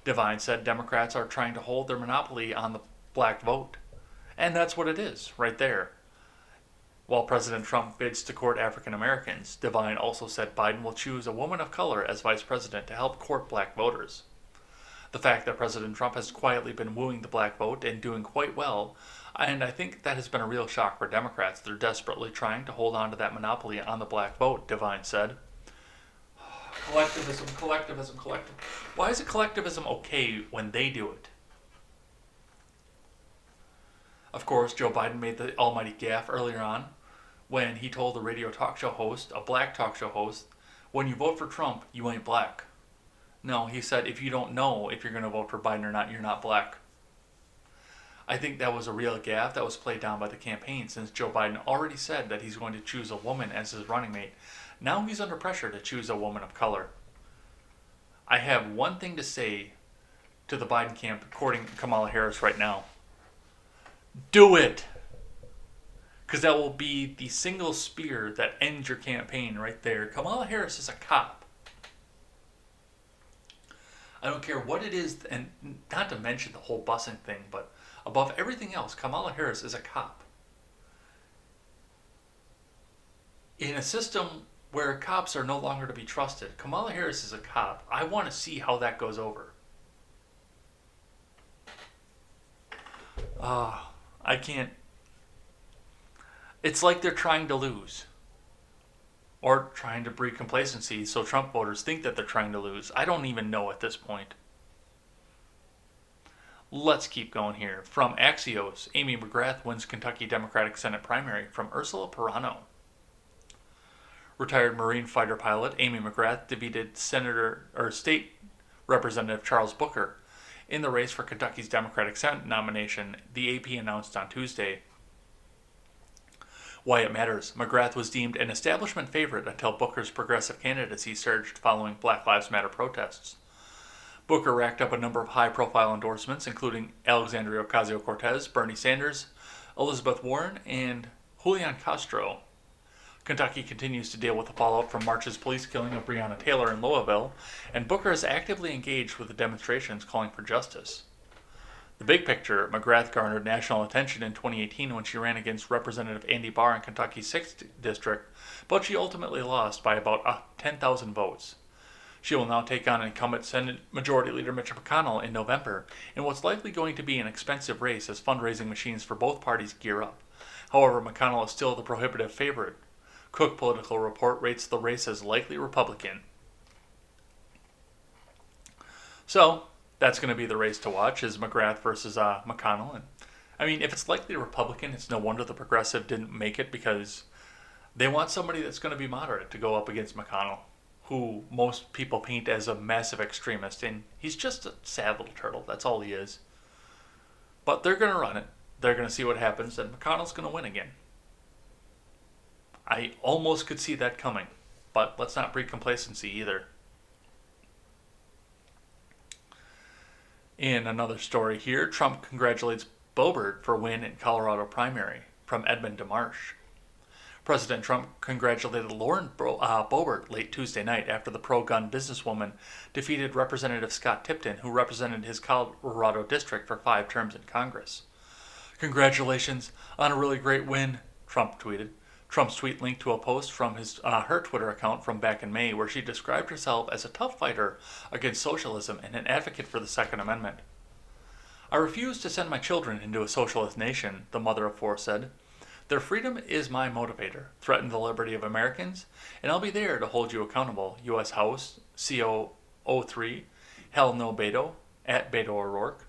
Devine said Democrats are trying to hold their monopoly on the black vote. And that's what it is, right there. While President Trump bids to court African Americans, Devine also said Biden will choose a woman of color as vice president to help court black voters. The fact that President Trump has quietly been wooing the black vote and doing quite well, and I think that has been a real shock for Democrats. They're desperately trying to hold on to that monopoly on the black vote, Devine said. Collectivism, collectivism, collectivism. Why is it collectivism okay when they do it? Of course, Joe Biden made the almighty gaffe earlier on when he told a radio talk show host, a black talk show host, when you vote for Trump, you ain't black. No, he said if you don't know if you're going to vote for Biden or not, you're not black. I think that was a real gaffe that was played down by the campaign since Joe Biden already said that he's going to choose a woman as his running mate. Now he's under pressure to choose a woman of color. I have one thing to say to the Biden camp courting Kamala Harris right now. Do it! Because that will be the single spear that ends your campaign right there. Kamala Harris is a cop. I don't care what it is, and not to mention the whole busing thing, but above everything else, Kamala Harris is a cop. In a system where cops are no longer to be trusted, Kamala Harris is a cop. I want to see how that goes over. I can't. It's like they're trying to lose. Or trying to breed complacency so Trump voters think that they're trying to lose. I don't even know at this point. Let's keep going here. From Axios, Amy McGrath wins Kentucky Democratic Senate primary from Ursula Perano. Retired Marine fighter pilot Amy McGrath defeated State Representative Charles Booker in the race for Kentucky's Democratic Senate nomination, the AP announced on Tuesday. Why it matters. McGrath was deemed an establishment favorite until Booker's progressive candidacy surged following Black Lives Matter protests. Booker racked up a number of high-profile endorsements, including Alexandria Ocasio-Cortez, Bernie Sanders, Elizabeth Warren, and Julian Castro. Kentucky continues to deal with the fallout from March's police killing of Breonna Taylor in Louisville, and Booker is actively engaged with the demonstrations calling for justice. The big picture, McGrath garnered national attention in 2018 when she ran against Representative Andy Barr in Kentucky's 6th District, but she ultimately lost by about 10,000 votes. She will now take on incumbent Senate Majority Leader Mitch McConnell in November, in what's likely going to be an expensive race as fundraising machines for both parties gear up. However, McConnell is still the prohibitive favorite. Cook Political Report rates the race as likely Republican. So, that's going to be the race to watch, is McGrath versus McConnell. And I mean, if it's likely Republican, it's no wonder the progressive didn't make it, because they want somebody that's going to be moderate to go up against McConnell, who most people paint as a massive extremist, and he's just a sad little turtle. That's all he is. But they're going to run it. They're going to see what happens, and McConnell's going to win again. I almost could see that coming, but let's not breed complacency either. In another story here, Trump congratulates Boebert for win in Colorado primary, from Edmund DeMarsh. President Trump congratulated Lauren Boebert late Tuesday night after the pro-gun businesswoman defeated Representative Scott Tipton, who represented his Colorado district for 5 terms in Congress. "Congratulations on a really great win," Trump tweeted. Trump's tweet linked to a post from her Twitter account from back in May, where she described herself as a tough fighter against socialism and an advocate for the Second Amendment. "I refuse to send my children into a socialist nation," the mother of 4 said. "Their freedom is my motivator. Threaten the liberty of Americans, and I'll be there to hold you accountable." U.S. House, CO03, Hell No Beto, at Beto O'Rourke.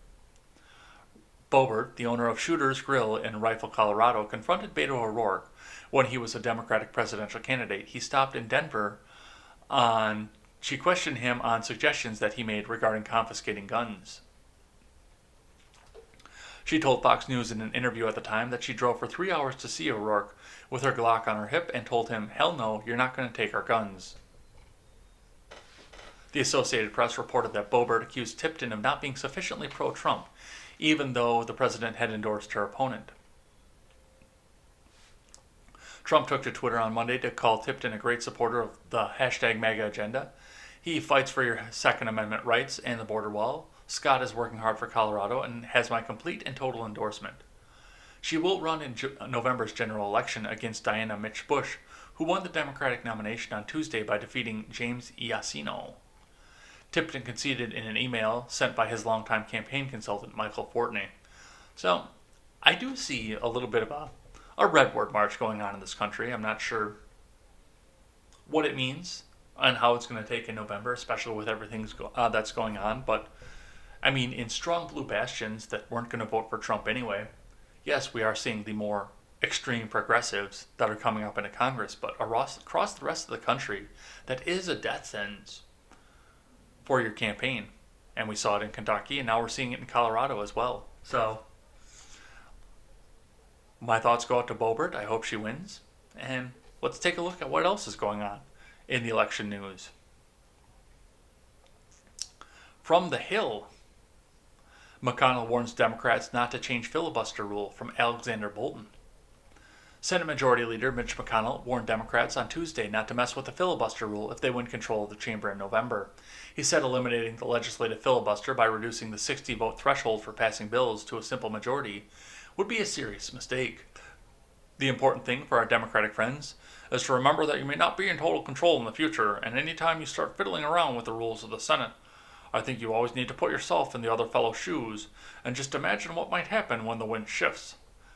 Boebert, the owner of Shooter's Grill in Rifle, Colorado, confronted Beto O'Rourke when he was a Democratic presidential candidate. He stopped in Denver she questioned him on suggestions that he made regarding confiscating guns. She told Fox News in an interview at the time that she drove for 3 hours to see O'Rourke with her Glock on her hip and told him, "Hell no, you're not going to take our guns." The Associated Press reported that Boebert accused Tipton of not being sufficiently pro-Trump, even though the president had endorsed her opponent. Trump took to Twitter on Monday to call Tipton a great supporter of the #MAGA agenda. He fights for your Second Amendment rights and the border wall. Scott is working hard for Colorado and has my complete and total endorsement. She will run in November's general election against Diana Mitch Bush, who won the Democratic nomination on Tuesday by defeating James Iacino. Tipton conceded in an email sent by his longtime campaign consultant, Michael Fortney. So, I do see a little bit of a redward march going on in this country. I'm not sure what it means and how it's going to take in November, especially with everything that's going on. But, I mean, in strong blue bastions that weren't going to vote for Trump anyway, yes, we are seeing the more extreme progressives that are coming up into Congress, but across the rest of the country, that is a death sentence for your campaign. And we saw it in Kentucky, and now we're seeing it in Colorado as well. So, my thoughts go out to Boebert. I hope she wins. And let's take a look at what else is going on in the election news. From the Hill, McConnell warns Democrats not to change filibuster rule, from Alexander Bolton. Senate Majority Leader Mitch McConnell warned Democrats on Tuesday not to mess with the filibuster rule if they win control of the chamber in November. He said eliminating the legislative filibuster by reducing the 60-vote threshold for passing bills to a simple majority would be a serious mistake. The important thing for our Democratic friends is to remember that you may not be in total control in the future, and anytime you start fiddling around with the rules of the Senate, I think you always need to put yourself in the other fellow's shoes and just imagine what might happen when the wind shifts,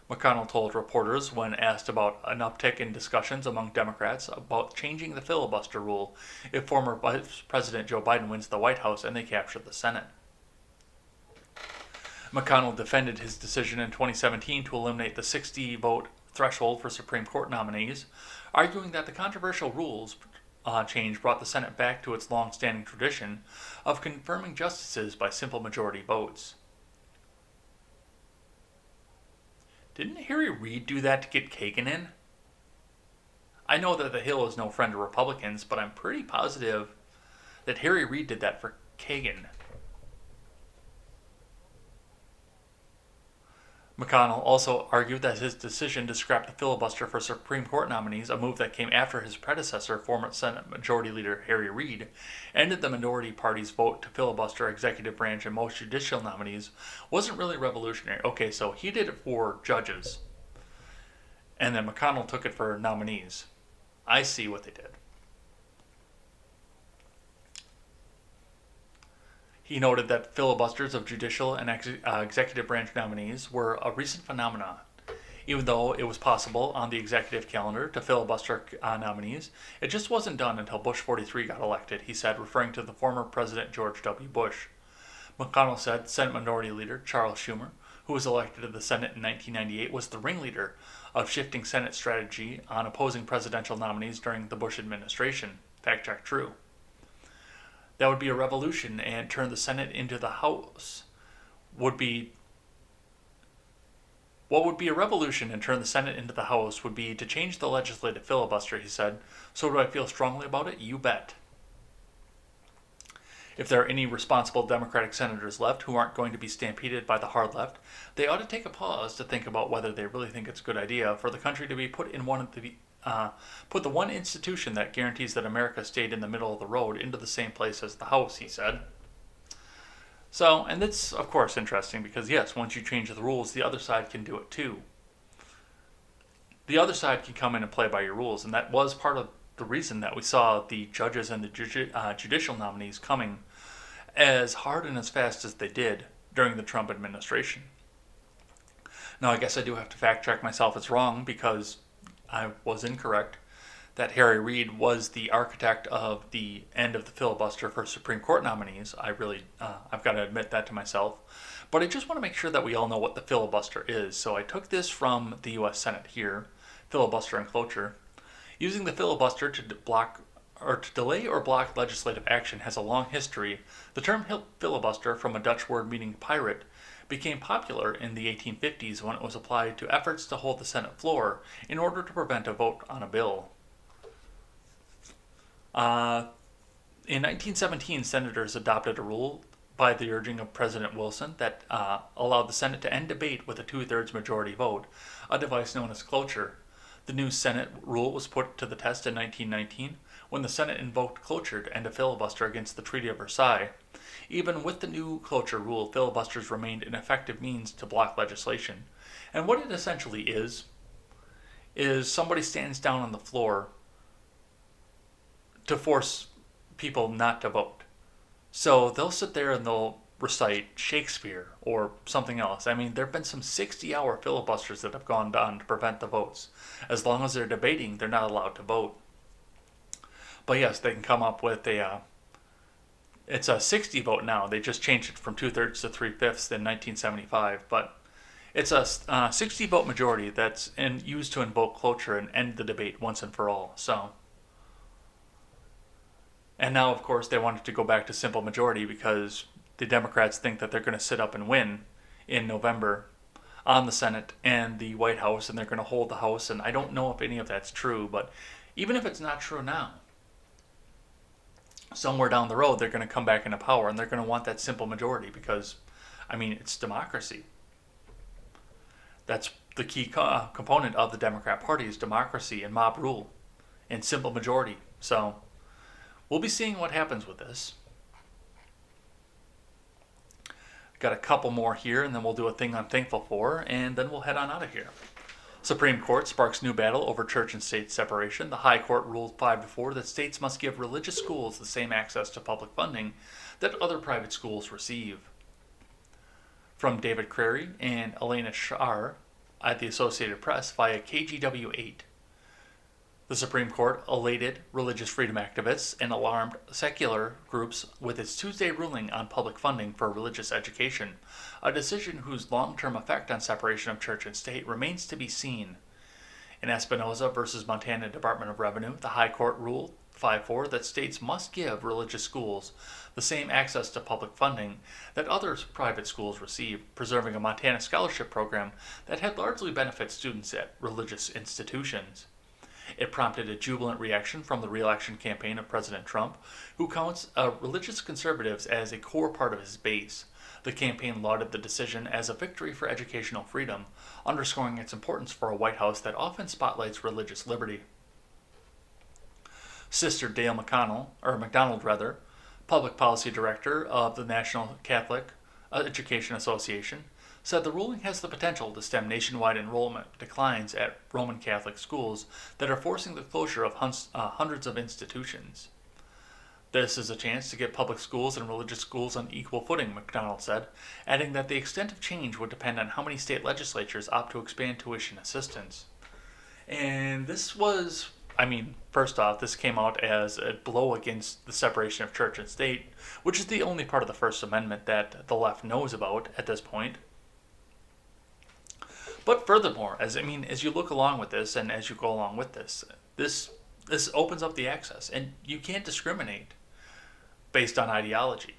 McConnell told reporters when asked about an uptick in discussions among Democrats about changing the filibuster rule if former Vice President Joe Biden wins the White House and they capture the Senate. McConnell defended his decision in 2017 to eliminate the 60-vote threshold for Supreme Court nominees, arguing that the controversial rules change brought the Senate back to its long-standing tradition of confirming justices by simple majority votes. Didn't Harry Reid do that to get Kagan in? I know that the Hill is no friend to Republicans, but I'm pretty positive that Harry Reid did that for Kagan. McConnell also argued that his decision to scrap the filibuster for Supreme Court nominees, a move that came after his predecessor, former Senate Majority Leader Harry Reid, ended the minority party's vote to filibuster executive branch and most judicial nominees, wasn't really revolutionary. Okay, so he did it for judges, and then McConnell took it for nominees. I see what they did. He noted that filibusters of judicial and executive branch nominees were a recent phenomenon. Even though it was possible on the executive calendar to filibuster nominees, it just wasn't done until Bush 43 got elected, he said, referring to the former President George W. Bush. McConnell said Senate Minority Leader Charles Schumer, who was elected to the Senate in 1998, was the ringleader of shifting Senate strategy on opposing presidential nominees during the Bush administration. Fact check true. That would be a revolution and turn the Senate into the House. What would be a revolution and turn the Senate into the House would be to change the legislative filibuster, he said. So do I feel strongly about it? You bet. If there are any responsible Democratic senators left who aren't going to be stampeded by the hard left, they ought to take a pause to think about whether they really think it's a good idea for the country to be put the one institution that guarantees that America stayed in the middle of the road into the same place as the House, he said. So, and that's, of course, interesting because, yes, once you change the rules, the other side can do it too. The other side can come in and play by your rules, and that was part of the reason that we saw the judges and the judicial nominees coming as hard and as fast as they did during the Trump administration. Now, I guess I do have to fact check myself as wrong because I was incorrect that Harry Reid was the architect of the end of the filibuster for Supreme Court nominees. I've got to admit that to myself. But I just want to make sure that we all know what the filibuster is. So I took this from the U.S. Senate here, filibuster and cloture. Using the filibuster to delay or block legislative action has a long history. The term filibuster, from a Dutch word meaning pirate, became popular in the 1850s when it was applied to efforts to hold the Senate floor in order to prevent a vote on a bill. In 1917, senators adopted a rule by the urging of President Wilson that allowed the Senate to end debate with a two-thirds majority vote, a device known as cloture. The new Senate rule was put to the test in 1919 when the Senate invoked cloture to end a filibuster against the Treaty of Versailles. Even with the new cloture rule, filibusters remained an effective means to block legislation. And what it essentially is somebody stands down on the floor to force people not to vote. So they'll sit there and they'll recite Shakespeare or something else. I mean, there have been some 60-hour filibusters that have gone down to prevent the votes. As long as they're debating, they're not allowed to vote. But yes, they can come up with it's a 60 vote now. They just changed it from 2/3 to 3/5 in 1975. But it's a 60 vote majority that's used to invoke cloture and end the debate once and for all. And now, of course, they wanted to go back to simple majority because the Democrats think that they're going to sit up and win in November on the Senate and the White House, and they're going to hold the House. And I don't know if any of that's true, but even if it's not true now, somewhere down the road, they're going to come back into power, and they're going to want that simple majority because, I mean, it's democracy. That's the key component of the Democrat Party is democracy and mob rule and simple majority. So we'll be seeing what happens with this. Got a couple more here, and then we'll do a thing I'm thankful for, and then we'll head on out of here. Supreme Court sparks new battle over church and state separation. The High Court ruled 5-4 that states must give religious schools the same access to public funding that other private schools receive. From David Crary and Elena Shar at the Associated Press via KGW8. The Supreme Court elated religious freedom activists and alarmed secular groups with its Tuesday ruling on public funding for religious education, a decision whose long-term effect on separation of church and state remains to be seen. In Espinoza versus Montana Department of Revenue, the High Court ruled 5-4 that states must give religious schools the same access to public funding that other private schools receive, preserving a Montana scholarship program that had largely benefited students at religious institutions. It prompted a jubilant reaction from the re-election campaign of President Trump, who counts religious conservatives as a core part of his base. The campaign lauded the decision as a victory for educational freedom, underscoring its importance for a White House that often spotlights religious liberty. Sister Dale McDonald, public policy director of the National Catholic Education Association, said the ruling has the potential to stem nationwide enrollment declines at Roman Catholic schools that are forcing the closure of hundreds of institutions. This is a chance to get public schools and religious schools on equal footing, McConnell said, adding that the extent of change would depend on how many state legislatures opt to expand tuition assistance. And this was, first off, this came out as a blow against the separation of church and state, which is the only part of the First Amendment that the left knows about at this point. But furthermore, as you look along with this and as you go along with this opens up the access, and you can't discriminate based on ideology.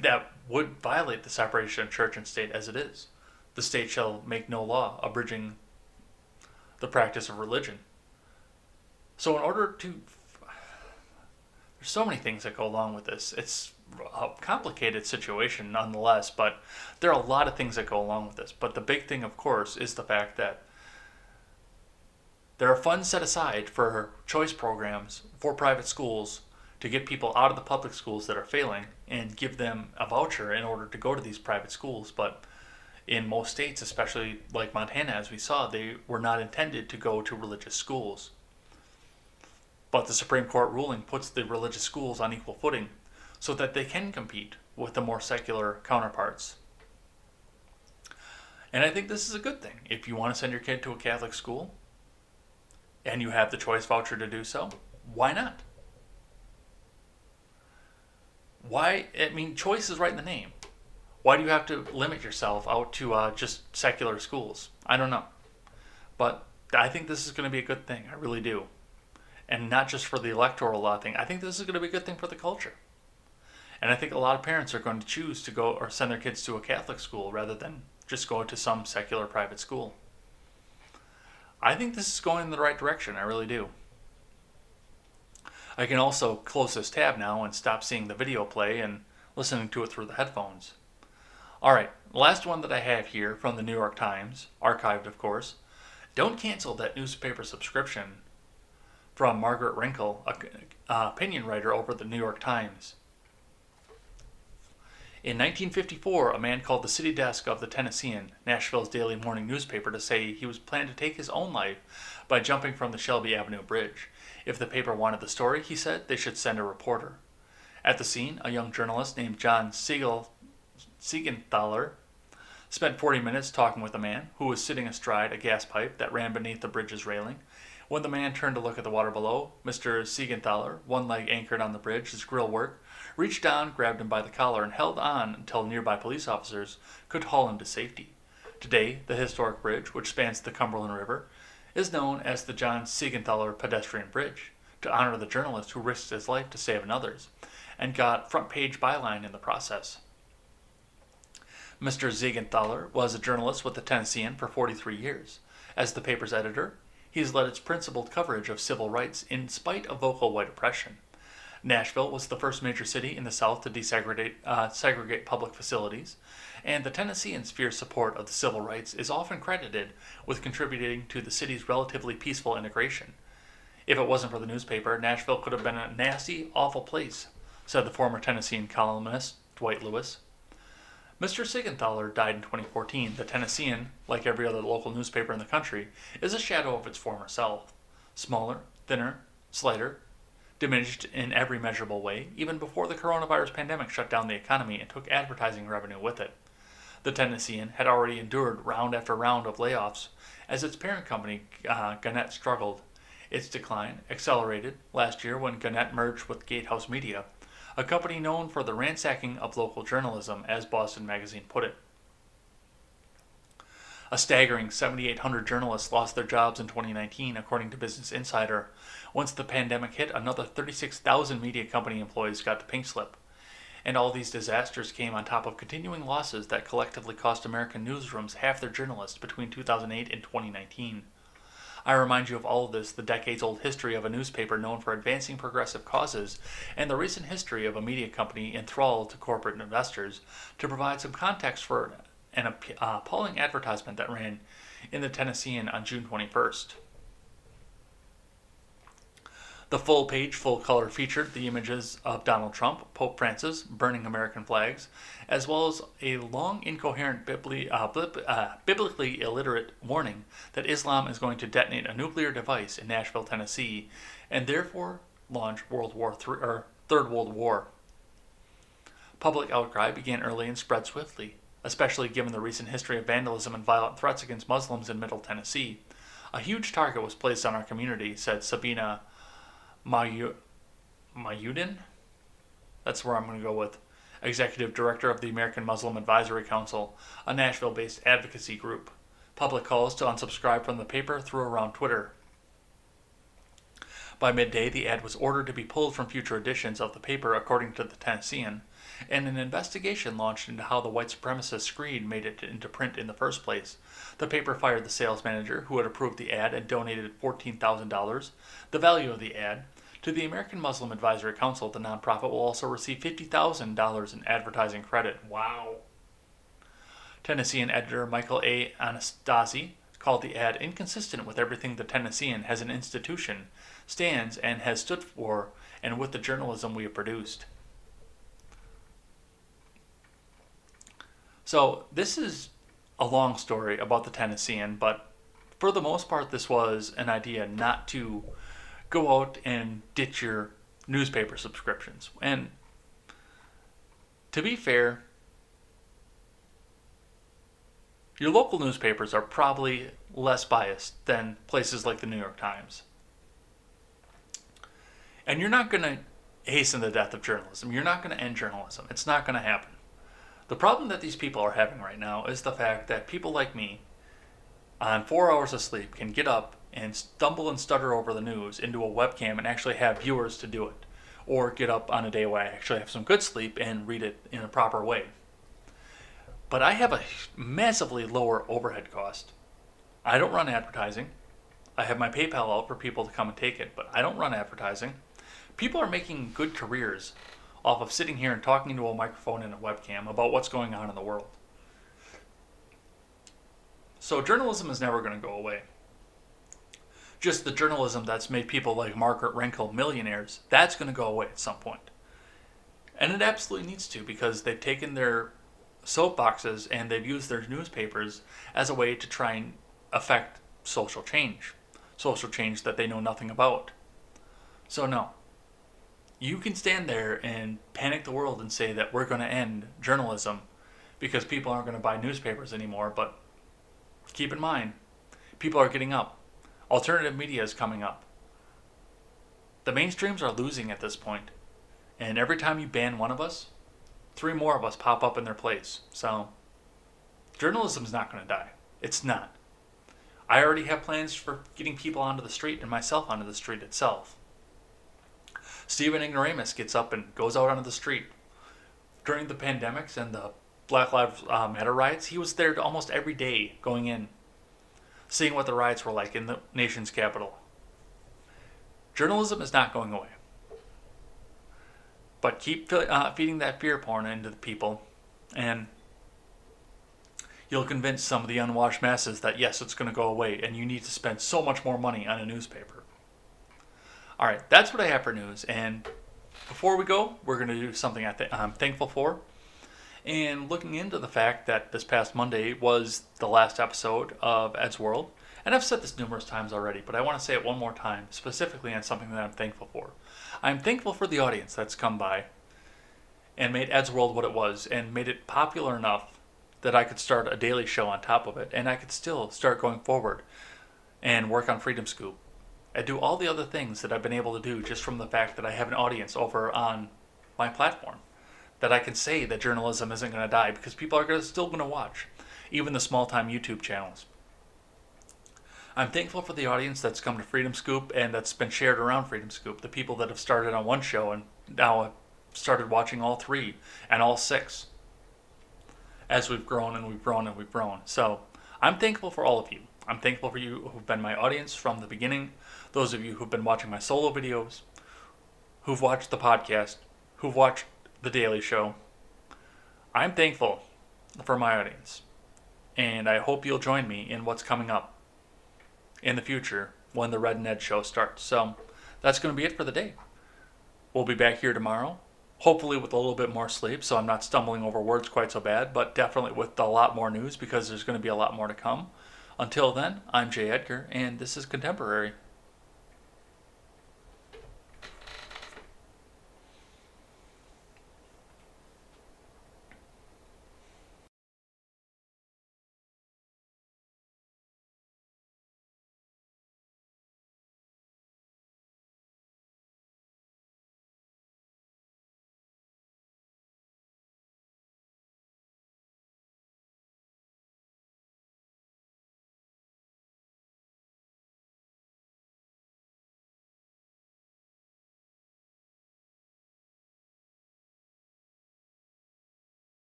That would violate the separation of church and state as it is. The state shall make no law abridging the practice of religion. So there's so many things that go along with this. It's a complicated situation nonetheless, but there are a lot of things that go along with this. But the big thing, of course, is the fact that there are funds set aside for choice programs for private schools to get people out of the public schools that are failing and give them a voucher in order to go to these private schools. But in most states, especially like Montana, as we saw, they were not intended to go to religious schools. But the Supreme Court ruling puts the religious schools on equal footing so that they can compete with the more secular counterparts. And I think this is a good thing. If you want to send your kid to a Catholic school and you have the choice voucher to do so, why not? Choice is right in the name. Why do you have to limit yourself out to just secular schools? I don't know. But I think this is going to be a good thing. I really do. And not just for the electoral law thing. I think this is going to be a good thing for the culture. And I think a lot of parents are going to choose to go or send their kids to a Catholic school rather than just go to some secular private school. I think this is going in the right direction. I really do. I can also close this tab now and stop seeing the video play and listening to it through the headphones. Alright, last one that I have here from the New York Times, archived of course. Don't cancel that newspaper subscription, from Margaret Wrinkle, opinion writer over the New York Times. In 1954, a man called the city desk of the Tennessean, Nashville's daily morning newspaper, to say he was planning to take his own life by jumping from the Shelby Avenue Bridge. If the paper wanted the story, he said, they should send a reporter. At the scene, a young journalist named John Siegenthaler spent 40 minutes talking with a man who was sitting astride a gas pipe that ran beneath the bridge's railing. When the man turned to look at the water below, Mr. Siegenthaler, one leg anchored on the bridge, his grill work, reached down, grabbed him by the collar, and held on until nearby police officers could haul him to safety. Today, the historic bridge, which spans the Cumberland River, is known as the John Siegenthaler Pedestrian Bridge, to honor the journalist who risked his life to save another's, and got front-page byline in the process. Mr. Siegenthaler was a journalist with the Tennessean for 43 years. As the paper's editor, he's led its principled coverage of civil rights in spite of vocal white oppression. Nashville was the first major city in the South to segregate public facilities, and the Tennesseans' fierce support of the civil rights is often credited with contributing to the city's relatively peaceful integration. If it wasn't for the newspaper, Nashville could have been a nasty, awful place, said the former Tennessean columnist Dwight Lewis. Mr. Siegenthaler died in 2014. The Tennessean, like every other local newspaper in the country, is a shadow of its former self. Smaller, thinner, slighter, diminished in every measurable way, even before the coronavirus pandemic shut down the economy and took advertising revenue with it. The Tennessean had already endured round after round of layoffs as its parent company, Gannett, struggled. Its decline accelerated last year when Gannett merged with Gatehouse Media, a company known for the ransacking of local journalism, as Boston Magazine put it. A staggering 7,800 journalists lost their jobs in 2019, according to Business Insider. Once the pandemic hit, another 36,000 media company employees got the pink slip. And all these disasters came on top of continuing losses that collectively cost American newsrooms half their journalists between 2008 and 2019. I remind you of all of this, the decades-old history of a newspaper known for advancing progressive causes, and the recent history of a media company enthralled to corporate investors, to provide some context for an appalling advertisement that ran in the Tennessean on June 21st. The full-page, full-color featured the images of Donald Trump, Pope Francis, burning American flags, as well as a long, incoherent, biblically illiterate warning that Islam is going to detonate a nuclear device in Nashville, Tennessee, and therefore launch Third World War. Public outcry began early and spread swiftly, especially given the recent history of vandalism and violent threats against Muslims in Middle Tennessee. A huge target was placed on our community, said Sabina Mayudin? That's where I'm going to go with. Executive Director of the American Muslim Advisory Council, a Nashville-based advocacy group. Public calls to unsubscribe from the paper threw around Twitter. By midday, the ad was ordered to be pulled from future editions of the paper, according to the Tennessean, and an investigation launched into how the white supremacist screed made it into print in the first place. The paper fired the sales manager who had approved the ad and donated $14,000, the value of the ad. To the American Muslim Advisory Council, the nonprofit will also receive $50,000 in advertising credit. Wow. Tennessean editor Michael A. Anastasi called the ad inconsistent with everything the Tennessean as an institution stands and has stood for, and with the journalism we have produced. So this is a long story about the Tennessean, but for the most part this was an idea not to go out and ditch your newspaper subscriptions. And to be fair, your local newspapers are probably less biased than places like the New York Times. And you're not going to hasten the death of journalism. You're not going to end journalism. It's not going to happen. The problem that these people are having right now is the fact that people like me, on 4 hours of sleep, can get up and stumble and stutter over the news into a webcam and actually have viewers to do it. or get up on a day where I actually have some good sleep and read it in a proper way. But I have a massively lower overhead cost. I don't run advertising. I have my PayPal out for people to come and take it, but I don't run advertising. People are making good careers off of sitting here and talking into a microphone and a webcam about what's going on in the world. So journalism is never going to go away. Just the journalism that's made people like Margaret Renkel millionaires, that's going to go away at some point. And it absolutely needs to, because they've taken their soapboxes and they've used their newspapers as a way to try and affect social change that they know nothing about. So no, you can stand there and panic the world and say that we're going to end journalism because people aren't going to buy newspapers anymore, but keep in mind, people are getting up. Alternative media is coming up. The mainstreams are losing at this point, and every time you ban one of us, 3 more of us pop up in their place. So journalism is not going to die. It's not. I already have plans for getting people onto the street and myself onto the street itself. Stephen Ignoramus gets up and goes out onto the street. During the pandemics and the Black Lives Matter riots, he was there almost every day going in, seeing what the riots were like in the nation's capital. Journalism is not going away. But keep feeding that fear porn into the people, and you'll convince some of the unwashed masses that yes, it's going to go away, and you need to spend so much more money on a newspaper. Alright, that's what I have for news, and before we go, we're going to do something I'm thankful for. And looking into the fact that this past Monday was the last episode of Ed's World, and I've said this numerous times already, but I want to say it one more time, specifically on something that I'm thankful for. I'm thankful for the audience that's come by and made Ed's World what it was, and made it popular enough that I could start a daily show on top of it, and I could still start going forward and work on Freedom Scoop and do all the other things that I've been able to do just from the fact that I have an audience over on my platform. That I can say that journalism isn't going to die because people are still going to watch, even the small-time YouTube channels. I'm thankful for the audience that's come to Freedom Scoop and that's been shared around Freedom Scoop. The people that have started on one show and now have started watching all 3 and all 6 as we've grown and we've grown and we've grown. So I'm thankful for all of you. I'm thankful for you who've been my audience from the beginning, those of you who've been watching my solo videos, who've watched the podcast, who've watched the Daily Show. I'm thankful for my audience, and I hope you'll join me in what's coming up in the future when the Red and Ed Show starts. So that's going to be it for the day. We'll be back here tomorrow, hopefully with a little bit more sleep, so I'm not stumbling over words quite so bad, but definitely with a lot more news because there's going to be a lot more to come. Until then, I'm Jay Edgar, and this is Contemporary.